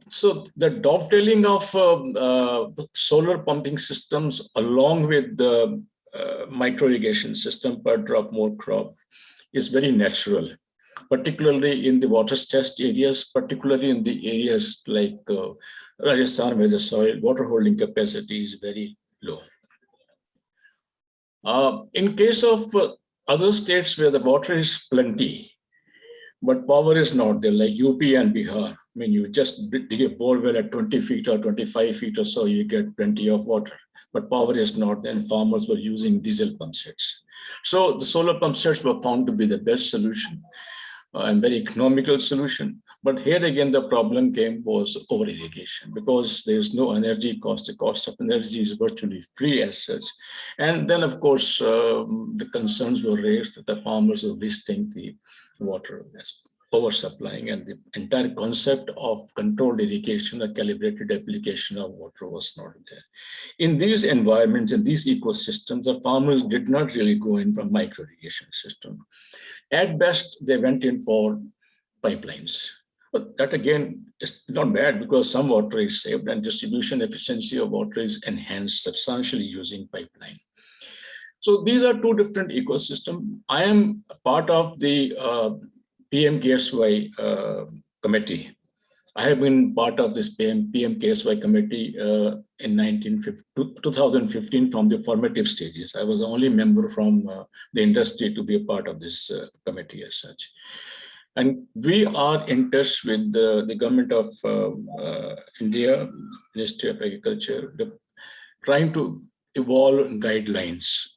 So the dovetailing of solar pumping systems along with the micro irrigation system per drop more crop is very natural, particularly in the water stressed areas, particularly in the areas like Rajasthan, where the soil water holding capacity is very low. In case of other states where the water is plenty, but power is not there, like UP and Bihar. I mean, you just dig a bore well at 20 feet or 25 feet or so, you get plenty of water, but power is not there, and farmers were using diesel pump sets. So the solar pump sets were found to be the best solution and very economical solution. But here again, the problem was over irrigation, because there's no energy cost. The cost of energy is virtually free as such. And then, of course, the concerns were raised that the farmers were wasting the water, oversupplying, and the entire concept of controlled irrigation, a calibrated application of water was not there. In these environments, in these ecosystems, the farmers did not really go in for micro irrigation system. At best, they went in for pipelines. But that again is not bad, because some water is saved and distribution efficiency of water is enhanced substantially using pipeline. So these are two different ecosystems. I am part of the PM-KUSUM committee. I have been part of this PM-KUSUM committee in 2015 from the formative stages. I was the only member from the industry to be a part of this committee as such. And we are in touch with the government of India, Ministry of Agriculture, trying to evolve guidelines.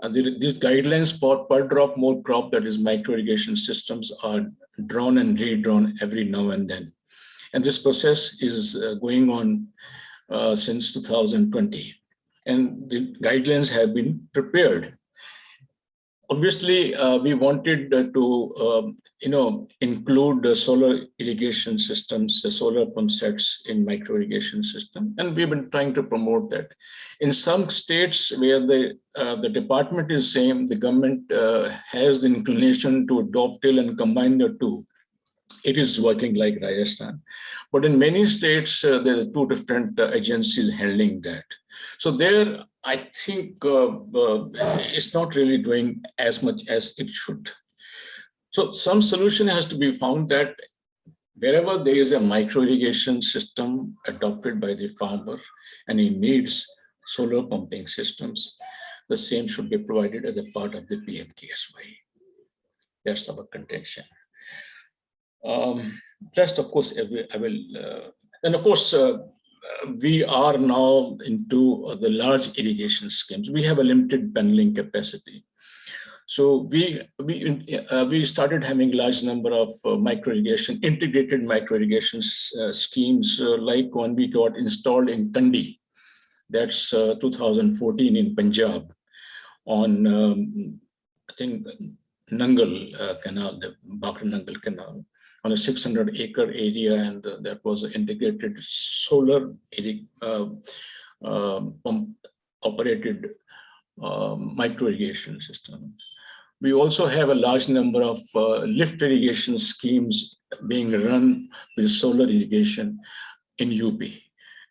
And these guidelines for per drop more crop, that is micro irrigation systems, are drawn and redrawn every now and then. And this process is going on since 2020. And the guidelines have been prepared. Obviously, we wanted to include the solar irrigation systems, the solar pump sets in micro irrigation system, and we've been trying to promote that. In some states where the department is same, the government has the inclination to dovetail and combine the two. It is working like Rajasthan, but in many states there are two different agencies handling that. So there, I think it's not really doing as much as it should. So some solution has to be found that wherever there is a micro irrigation system adopted by the farmer and he needs solar pumping systems, the same should be provided as a part of the PM-KUSUM. That's our contention. Rest, of course, I will, and of course, we are now into the large irrigation schemes. We have a limited paneling capacity. So we started having large number of micro irrigation, integrated micro irrigation schemes, like one we got installed in Kandi. That's 2014 in Punjab on, I think, Nangal Canal, the Bakra Nangal Canal, on a 600-acre area, and that was an integrated solar pump operated micro irrigation system. We also have a large number of lift irrigation schemes being run with solar irrigation in UP.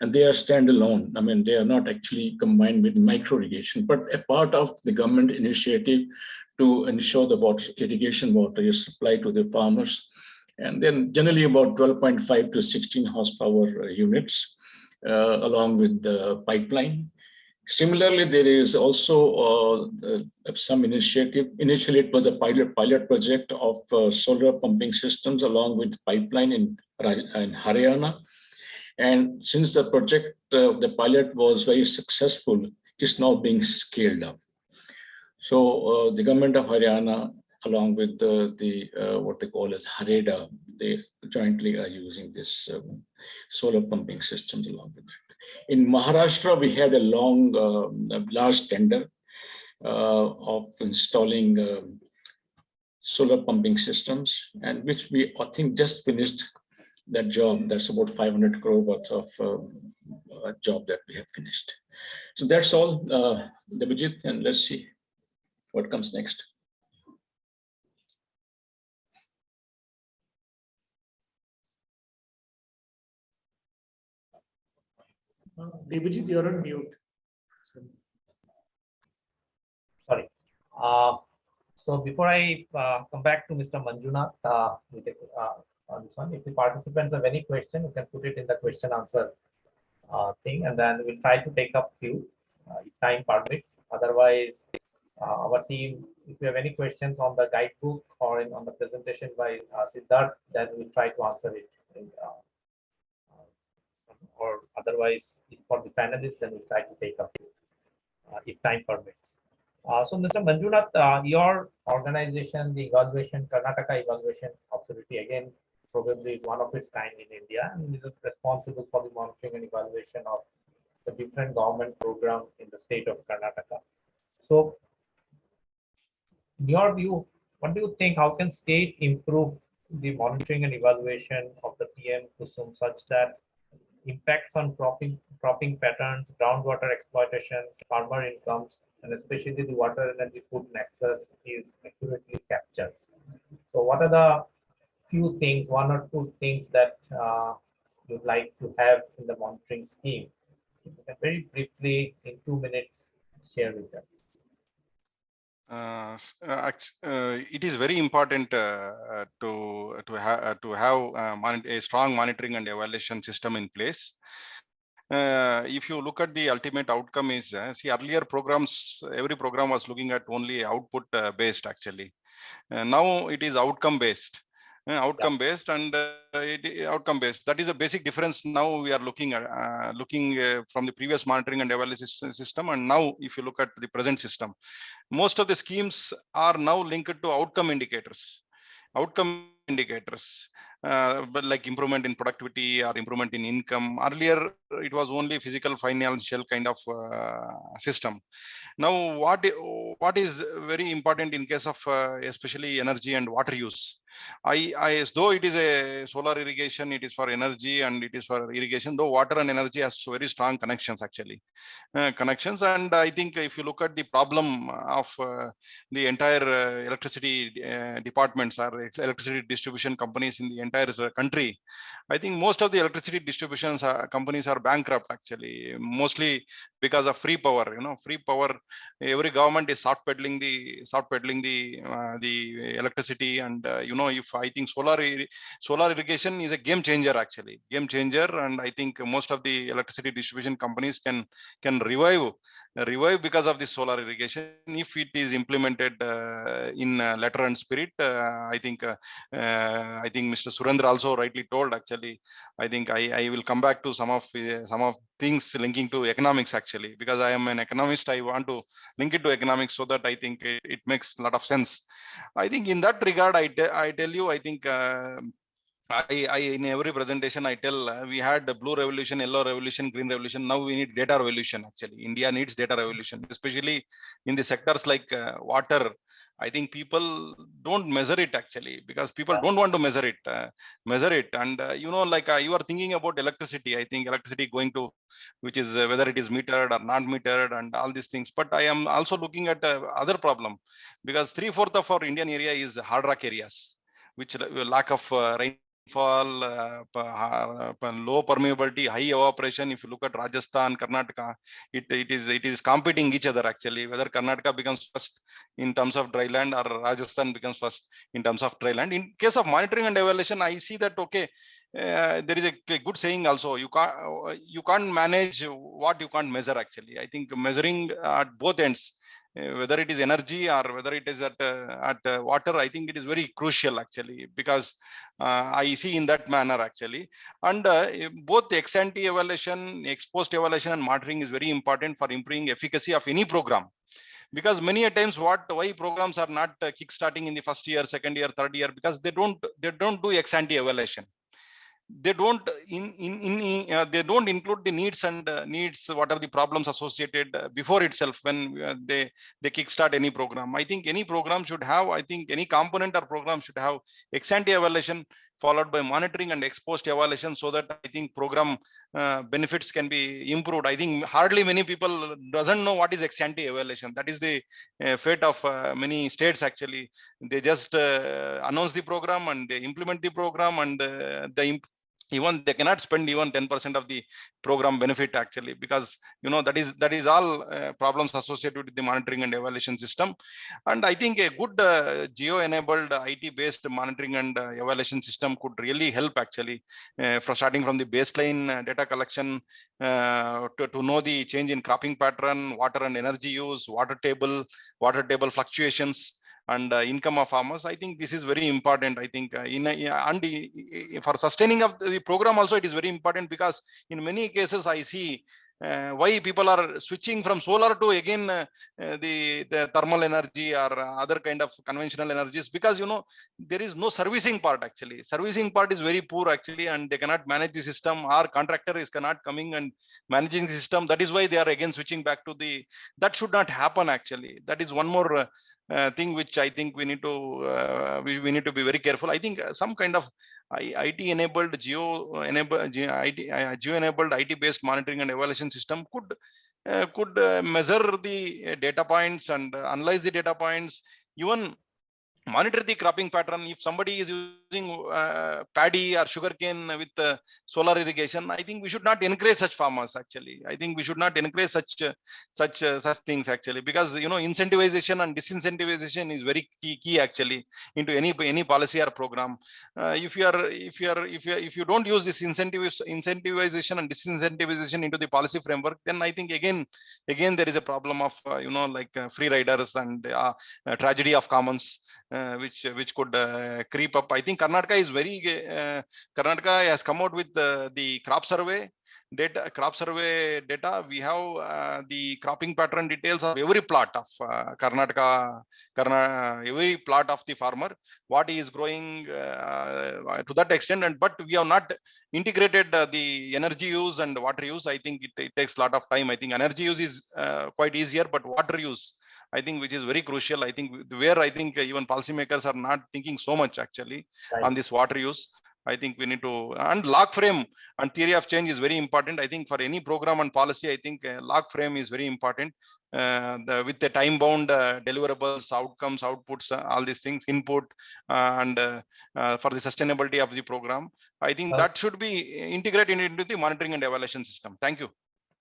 And they are standalone. I mean, they are not actually combined with micro irrigation, but a part of the government initiative to ensure the irrigation water is supplied to the farmers. And then generally about 12.5 to 16 horsepower units along with the pipeline. Similarly, there is also some initiative. Initially, it was a pilot project of solar pumping systems along with pipeline in Haryana. And since the project, the pilot was very successful, it's now being scaled up. So the government of Haryana, along with what they call as Hareda, they jointly are using this solar pumping systems along with that. In Maharashtra, we had a large tender of installing solar pumping systems, and which we, I think, just finished that job. That's about 500 crore worth of job that we have finished. So that's all, Devajit, and let's see what comes next. Devajit, you're on mute. Sorry. So before I come back to Mr. Manjunath on this one, if the participants have any question, you can put it in the question answer thing, and then we'll try to take up few if time permits. Otherwise, our team, if you have any questions on the guidebook or on the presentation by Siddharth, then we'll try to answer it. Or otherwise, for the panelists, then we'll try to take up if time permits. So, Mr. Manjunath, your organization, the Karnataka Evaluation Authority, again, probably is one of its kind in India, and is responsible for the monitoring and evaluation of the different government programs in the state of Karnataka. So, in your view, what do you think? How can state improve the monitoring and evaluation of the PM-KUSUM such that impacts on cropping patterns, groundwater exploitations, farmer incomes, and especially the water energy food nexus is accurately captured? So what are the few things, one or two things that you'd like to have in the monitoring scheme? You can very briefly, in 2 minutes, share with us. It is very important to have a strong monitoring and evaluation system in place. If you look at the ultimate outcome is, see, earlier programs, every program was looking at only output based actually. Now it is outcome based. Outcome based and outcome based. That is a basic difference. Now we are looking at from the previous monitoring and evaluation system, and now if you look at the present system, most of the schemes are now linked to outcome indicators. Outcome indicators, but like improvement in productivity or improvement in income. Earlier, it was only physical financial kind of system. Now, what is very important in case of especially energy and water use? Though it is a solar irrigation, it is for energy and it is for irrigation. Though water and energy has very strong connections actually, connections. And I think if you look at the problem of the entire electricity departments or electricity distribution companies in the entire country, I think most of the electricity distributions companies are bankrupt actually, mostly because of free power. Free power. Every government is soft peddling the electricity, and if I think solar irrigation is a game changer actually, game changer, and I think most of the electricity distribution companies can revive because of this solar irrigation if it is implemented in letter and spirit. I think Mr. Surendra also rightly told actually. I think I will come back to some of things linking to economics actually, because I am an economist. I want to link it to economics so that I think it makes a lot of sense. I think in that regard, I tell you, I think in every presentation I tell we had the blue revolution, yellow revolution, green revolution. Now we need data revolution actually. India needs data revolution, especially in the sectors like water. I think people don't measure it actually, because people don't want to measure it. And like you are thinking about electricity. I think electricity going to, which is whether it is metered or not metered and all these things. But I am also looking at other problem, because 3/4 of our Indian area is hard rock areas, which lack of rainfall, low permeability, high evaporation. If you look at Rajasthan, Karnataka, it is competing each other actually, whether Karnataka becomes first in terms of dry land or Rajasthan becomes first in terms of dry land. In case of monitoring and evaluation, I see that okay, there is a good saying also, you can't manage what you can't measure actually. I think measuring at both ends, whether it is energy or whether it is at water, I think it is very crucial actually, because I see in that manner actually. And both the ex ante evaluation, ex post evaluation and monitoring is very important for improving efficacy of any program. Because many a times why programs are not kick-starting in the first year, second year, third year, because they don't do ex ante evaluation. They don't they don't include the needs and needs, what are the problems associated before itself when they kickstart any program. I think any program should have, I think any component or program should have ex ante evaluation followed by monitoring and ex post evaluation, so that I think program benefits can be improved. I think hardly many people doesn't know what is ex ante evaluation. That is the fate of many states actually. They just announce the program and they implement the program, and even they cannot spend even 10% of the program benefit actually, because that is all problems associated with the monitoring and evaluation system. And I think a good geo enabled IT based monitoring and evaluation system could really help actually, for starting from the baseline data collection to know the change in cropping pattern, water and energy use, water table fluctuations, and income of farmers. I think this is very important. I think for sustaining of the program also, it is very important, because in many cases I see why people are switching from solar to again the thermal energy or other kind of conventional energies, because there is no servicing part actually. Servicing part is very poor actually, and they cannot manage the system. Our contractor is cannot coming and managing the system. That is why they are again switching back to that should not happen actually. That is one more thing which I think we need to be very careful. I think some kind of IT enabled geo enabled IT based monitoring and evaluation system could measure the data points and analyze the data points, even monitor the cropping pattern. If somebody is using paddy or sugarcane with solar irrigation, I think we should not encourage such farmers. Actually, I think we should not encourage such things actually, because incentivization and disincentivization is very key actually into any policy or program. If you don't use this incentivization and disincentivization into the policy framework, then I think again there is a problem of free riders and tragedy of commons, which could creep up. I think Karnataka is Karnataka has come out with the crop survey data. We have the cropping pattern details of every plot of Karnataka, every plot of the farmer, what he is growing to that extent. But we have not integrated the energy use and water use. I think it takes a lot of time. I think energy use is quite easier, but water use, I think, which is very crucial. I think where even policymakers are not thinking so much actually on this water use. I think we need to, and log frame and theory of change is very important. I think for any program and policy, I think log frame is very important with the time bound deliverables, outcomes, outputs, all these things, input, and for the sustainability of the program. I think that should be integrated into the monitoring and evaluation system. Thank you.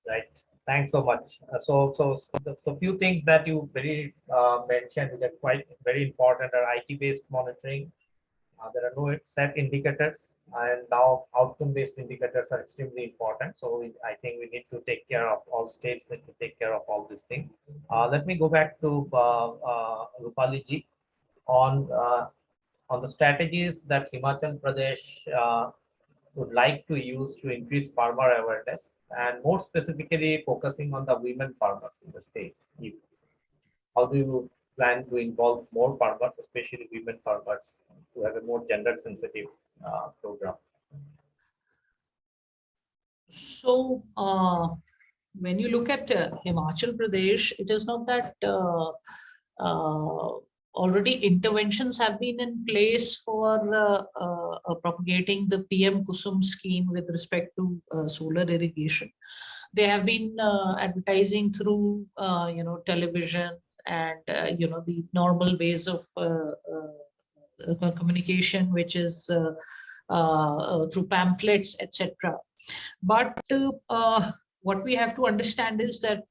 Right. Thanks so much. So few things that you mentioned which are quite very important are IT-based monitoring. There are no set indicators, and now outcome-based indicators are extremely important. So I think we need to take care of all states, need to take care of all these things. Let me go back to Rupali ji on the strategies that Himachal Pradesh would like to use to increase farmer awareness, and more specifically focusing on the women farmers in the state. How do you plan to involve more farmers, especially women farmers, to have a more gender sensitive program? So when you look at Himachal Pradesh, it is not that already interventions have been in place for propagating the PM-KUSUM scheme with respect to solar irrigation. They have been advertising through television and the normal ways of communication, which is through pamphlets, etc. But what we have to understand is that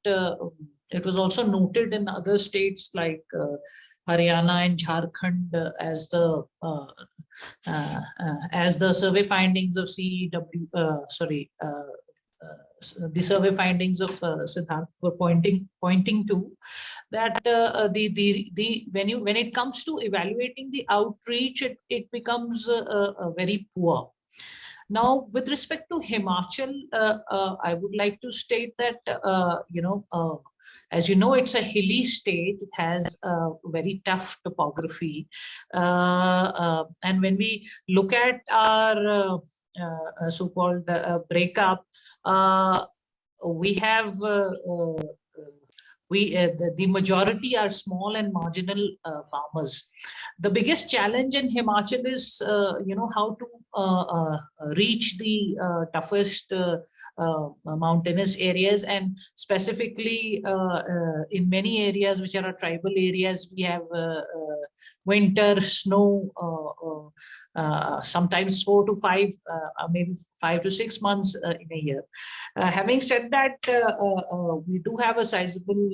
it was also noted in other states like Haryana and Jharkhand as the survey findings of CEEW, the survey findings of Siddharth were pointing to that when it comes to evaluating the outreach, it becomes very poor. Now, with respect to Himachal, I would like to state that as you know, it's a hilly state. It has a very tough topography, and when we look at our so-called breakup, we have the majority are small and marginal farmers. The biggest challenge in Himachal is how to reach the toughest mountainous areas, and specifically in many areas which are tribal areas, we have winter snow, sometimes 4 to 5, maybe 5 to 6 months in a year. Having said that, we do have a sizable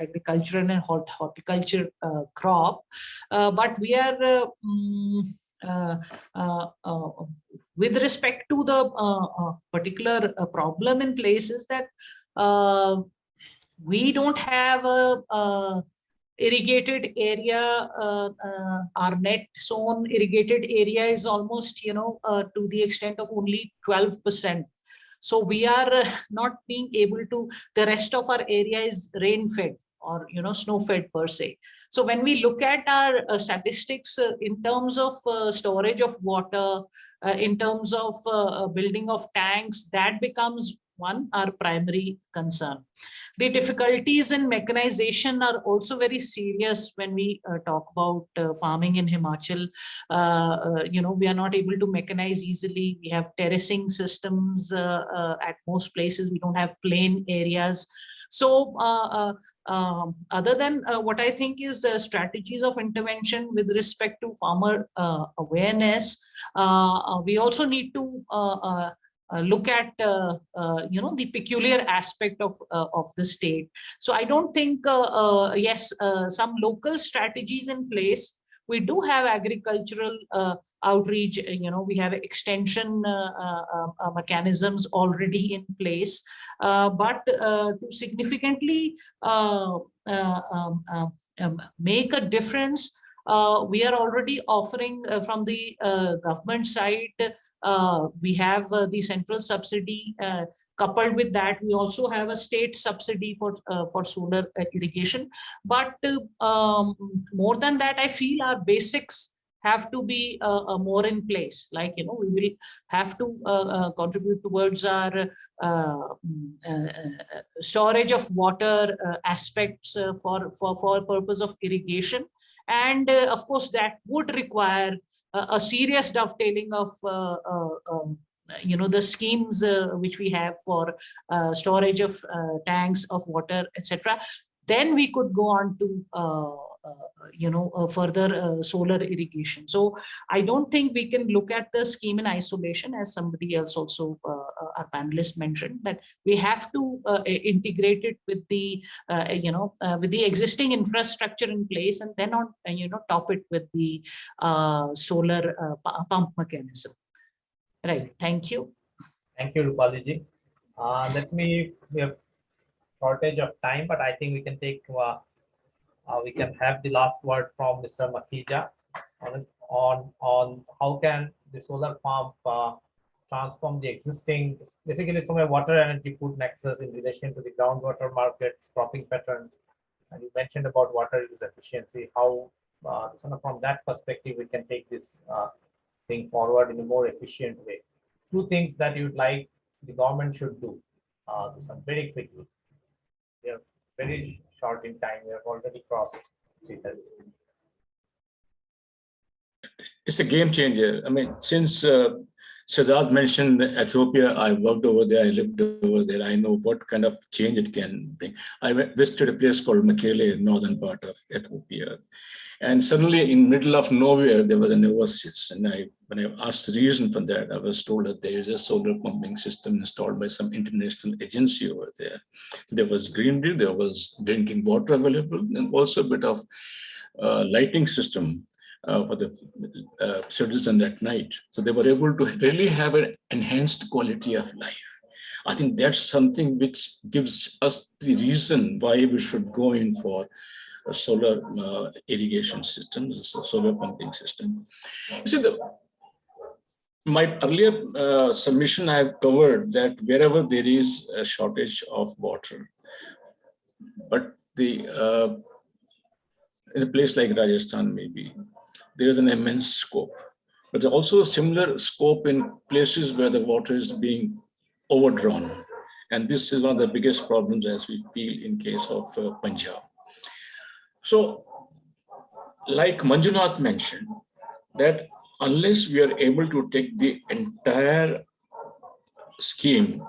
agricultural and horticulture crop, but we are with respect to the particular problem in places that we don't have a irrigated area. Our net sown irrigated area is almost to the extent of only 12%. So we are not being able to, the rest of our area is rain fed or snow fed per se. So when we look at our statistics in terms of storage of water, in terms of building of tanks, that becomes one, our primary concern. The difficulties in mechanization are also very serious when we talk about farming in Himachal. We are not able to mechanize easily. We have terracing systems at most places. We don't have plain areas. So other than what I think is strategies of intervention with respect to farmer awareness, we also need to look at the peculiar aspect of the state. So I don't think yes, some local strategies in place. We do have agricultural outreach, we have extension mechanisms already in place, but to significantly make a difference, we are already offering from the government side. We have the central subsidy. Coupled with that, we also have a state subsidy for solar irrigation. But more than that, I feel our basics have to be more in place. Like, we will have to contribute towards our storage of water aspects for purpose of irrigation. And of course, that would require a serious dovetailing of the schemes which we have for storage of tanks of water, etc. Then we could go on to further solar irrigation. So I don't think we can look at the scheme in isolation, as somebody else also, our panelist mentioned, that we have to integrate it with the with the existing infrastructure in place, and then on top it with the solar pump mechanism. Right. Thank you. Thank you, Rupali-ji. We have shortage of time, but I think we can take we can have the last word from Mr. Makhija on how can the solar pump transform the existing, basically from a water energy food nexus in relation to the groundwater markets, cropping patterns, and you mentioned about water use efficiency, how from that perspective we can take this thing forward in a more efficient way. Two things that you'd like the government should do very quickly. We are very short in time. We have already crossed 3:30. It's a game changer. I mean, since Siddharth mentioned Ethiopia, I worked over there, I lived over there. I know what kind of change it can bring. I visited a place called Mekele, northern part of Ethiopia. And suddenly in middle of nowhere, there was an oasis. And when I asked the reason for that, I was told that there is a solar pumping system installed by some international agency over there. So there was greenery, there was drinking water available, and also a bit of lighting system for the citizens at night. So they were able to really have an enhanced quality of life. I think that's something which gives us the reason why we should go in for a solar irrigation system, solar pumping system. You see, my earlier submission, I have covered that wherever there is a shortage of water, but in a place like Rajasthan, maybe, there is an immense scope. But there's also a similar scope in places where the water is being overdrawn. And this is one of the biggest problems as we feel in case of Punjab. So, like Manjunath mentioned, that unless we are able to take the entire scheme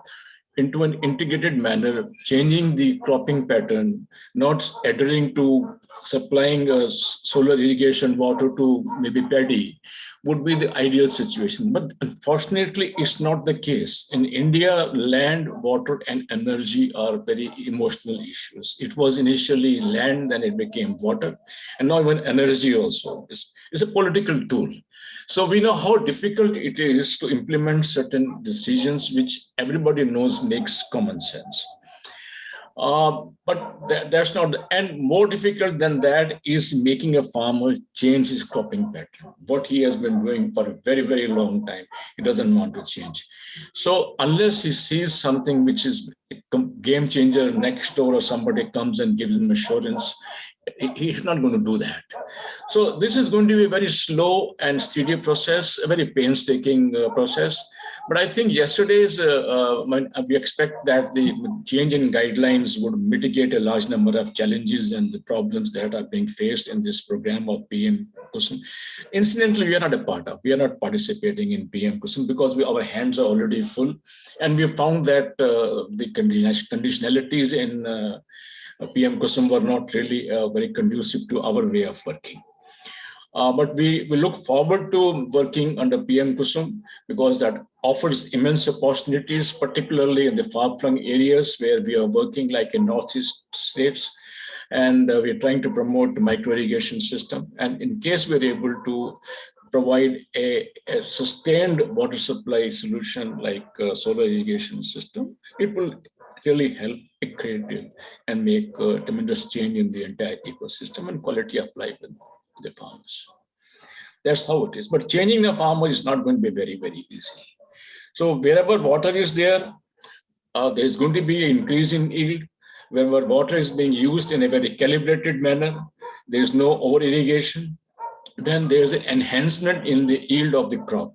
into an integrated manner, changing the cropping pattern, not adhering to supplying solar irrigation water to maybe paddy, would be the ideal situation. But unfortunately, it's not the case. In India, land, water, and energy are very emotional issues. It was initially land, then it became water, and now even energy also is a political tool. So we know how difficult it is to implement certain decisions which everybody knows makes common sense. But that's not, and more difficult than that is making a farmer change his cropping pattern. What he has been doing for a very, very long time, he doesn't want to change. So unless he sees something which is a game changer next door, or somebody comes and gives him assurance, he's not going to do that. So this is going to be a very slow and steady process, a very painstaking process. But I think yesterday's, we expect that the change in guidelines would mitigate a large number of challenges and the problems that are being faced in this program of PM-KUSUM. Incidentally, we are not participating in PM-KUSUM because our hands are already full. And we found that the conditionalities in PM-KUSUM were not really very conducive to our way of working. But we look forward to working under PM-KUSUM because that offers immense opportunities, particularly in the far-flung areas where we are working, like in Northeast states. And we're trying to promote the micro-irrigation system. And in case we're able to provide a sustained water supply solution like solar irrigation system, it will really help a great deal and make a tremendous change in the entire ecosystem and quality of life in the farmers. That's how it is. But changing the farmer is not going to be very, very easy. So wherever water is there, there's going to be an increase in yield. Wherever water is being used in a very calibrated manner, there's no over irrigation, then there's an enhancement in the yield of the crop.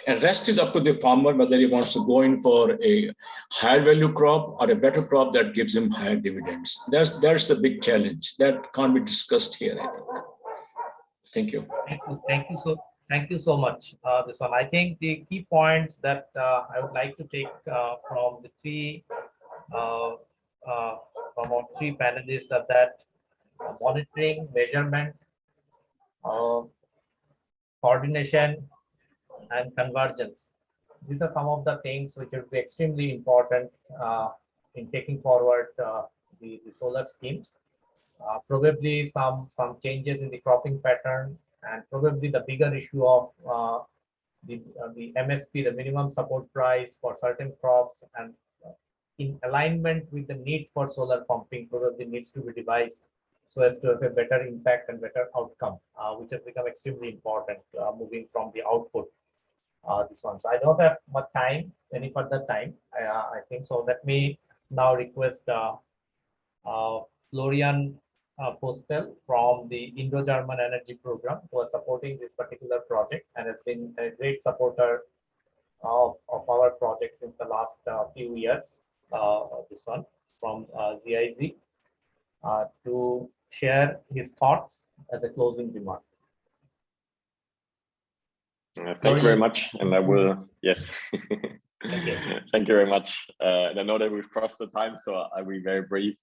And rest is up to the farmer whether he wants to go in for a higher value crop or a better crop that gives him higher dividends. That's the big challenge that can't be discussed here, I think. Thank you. Thank you so much. This one, I think the key points that I would like to take from the three from our three panelists are that monitoring, measurement, coordination, and convergence. These are some of the things which will be extremely important in taking forward the solar schemes. Probably some changes in the cropping pattern, and probably the bigger issue of the MSP, the minimum support price for certain crops, and in alignment with the need for solar pumping probably needs to be devised so as to have a better impact and better outcome, which has become extremely important moving from the output. This one. So I don't have much time, any further time, I think. So let me now request Florian Postel from the Indo-German Energy Program, who are supporting this particular project and has been a great supporter of our project since the last few years. This one from GIZ to share his thoughts as a closing remark. Thank you very much, and I will, yes. Thank you very much. And I know that we've crossed the time, so I'll be very brief.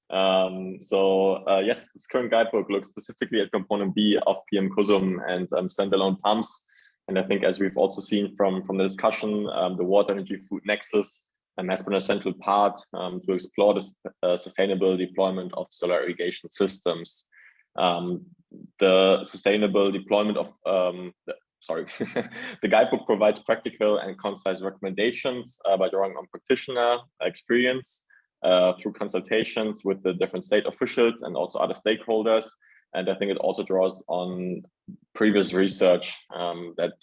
Yes, this current guidebook looks specifically at component B of PM-KUSUM and standalone pumps. And I think, as we've also seen from the discussion, the water, energy, food nexus has been a central part to explore the sustainable deployment of solar irrigation systems. The sustainable deployment of the guidebook provides practical and concise recommendations by drawing on practitioner experience through consultations with the different state officials and also other stakeholders. And I think it also draws on previous research that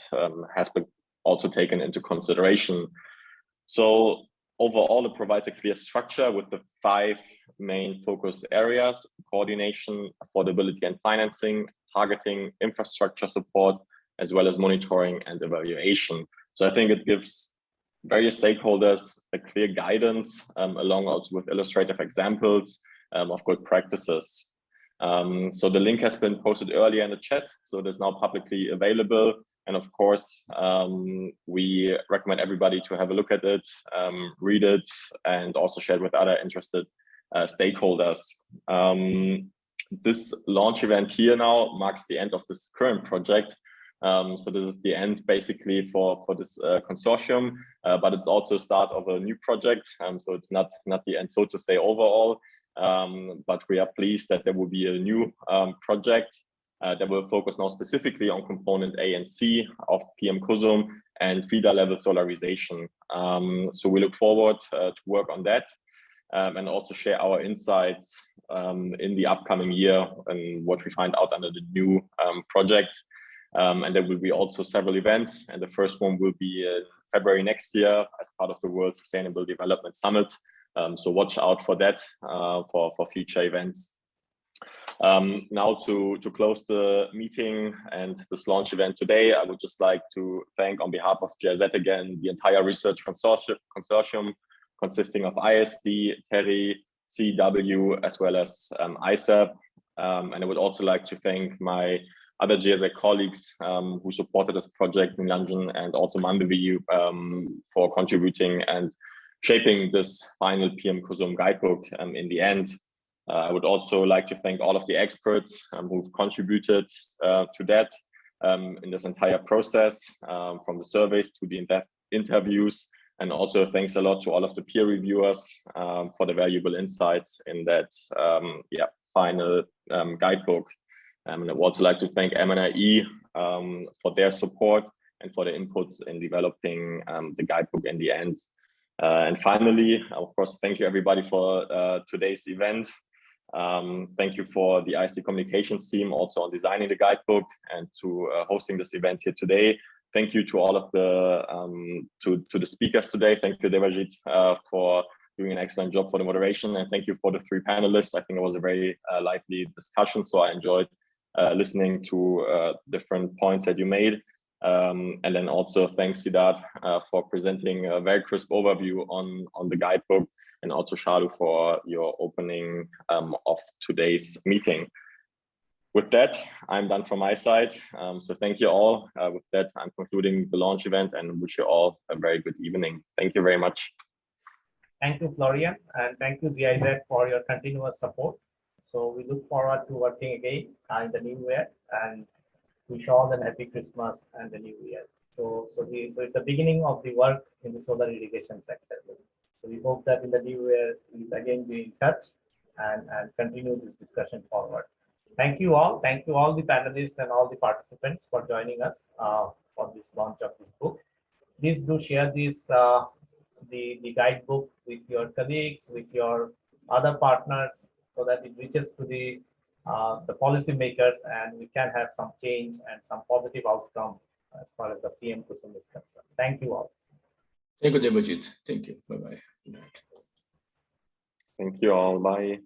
has been also taken into consideration. So overall, it provides a clear structure with the 5 main focus areas: coordination, affordability and financing, targeting, infrastructure support, as well as monitoring and evaluation. So I think it gives various stakeholders a clear guidance, along also with illustrative examples of good practices. So the link has been posted earlier in the chat, so it is now publicly available. And of course, we recommend everybody to have a look at it, read it, and also share it with other interested stakeholders. This launch event here now marks the end of this current project. So this is the end basically for this consortium, but it's also a start of a new project. So it's not the end, so to say, overall, but we are pleased that there will be a new project that will focus now specifically on component A and C of PM-KUSUM and feeder level solarization. So we look forward to work on that and also share our insights in the upcoming year and what we find out under the new project. And there will be also several events, and the first one will be in February next year as part of the World Sustainable Development Summit. So watch out for that for future events. Now to close the meeting and this launch event today, I would just like to thank on behalf of GIZ again the entire research consortium consisting of IISD, TERI, CEEW, as well as ISEP. And I would also like to thank my other GIZ colleagues who supported this project, Nilanjan and also Mandavi, for contributing and shaping this final PM-KUSUM guidebook in the end. I would also like to thank all of the experts who've contributed to that in this entire process, from the surveys to the in-depth interviews. And also thanks a lot to all of the peer reviewers for the valuable insights in that final guidebook. And I would also like to thank MNIE for their support and for the inputs in developing the guidebook in the end. And finally, of course, thank you everybody for today's event. Thank you for the ISD communications team also on designing the guidebook and to hosting this event here today. Thank you to all of the to the speakers today. Thank you, Devajit, for doing an excellent job for the moderation, and thank you for the three panelists. I think it was a very lively discussion, so I enjoyed listening to different points that you made. And then also thanks, Siddharth, for presenting a very crisp overview on the guidebook, and also Shalu for your opening of today's meeting. With that, I'm done from my side. So thank you all. With that, I'm concluding the launch event and wish you all a very good evening. Thank you very much. Thank you, Florian, and thank you, GIZ, for your continuous support. So we look forward to working again in the new year, and wish all a happy Christmas and the new year. So it's the beginning of the work in the solar irrigation sector. So we hope that in the new year we'll again be in touch and continue this discussion forward. Thank you all. Thank you all the panelists and all the participants for joining us for this launch of this book. Please do share this the guidebook with your colleagues, with your other partners, so that it reaches to the policymakers and we can have some change and some positive outcome as far as the PM-KUSUM is concerned. Thank you all. Thank you, Devajit. Thank you. Bye-bye. Good night. Thank you all. Bye.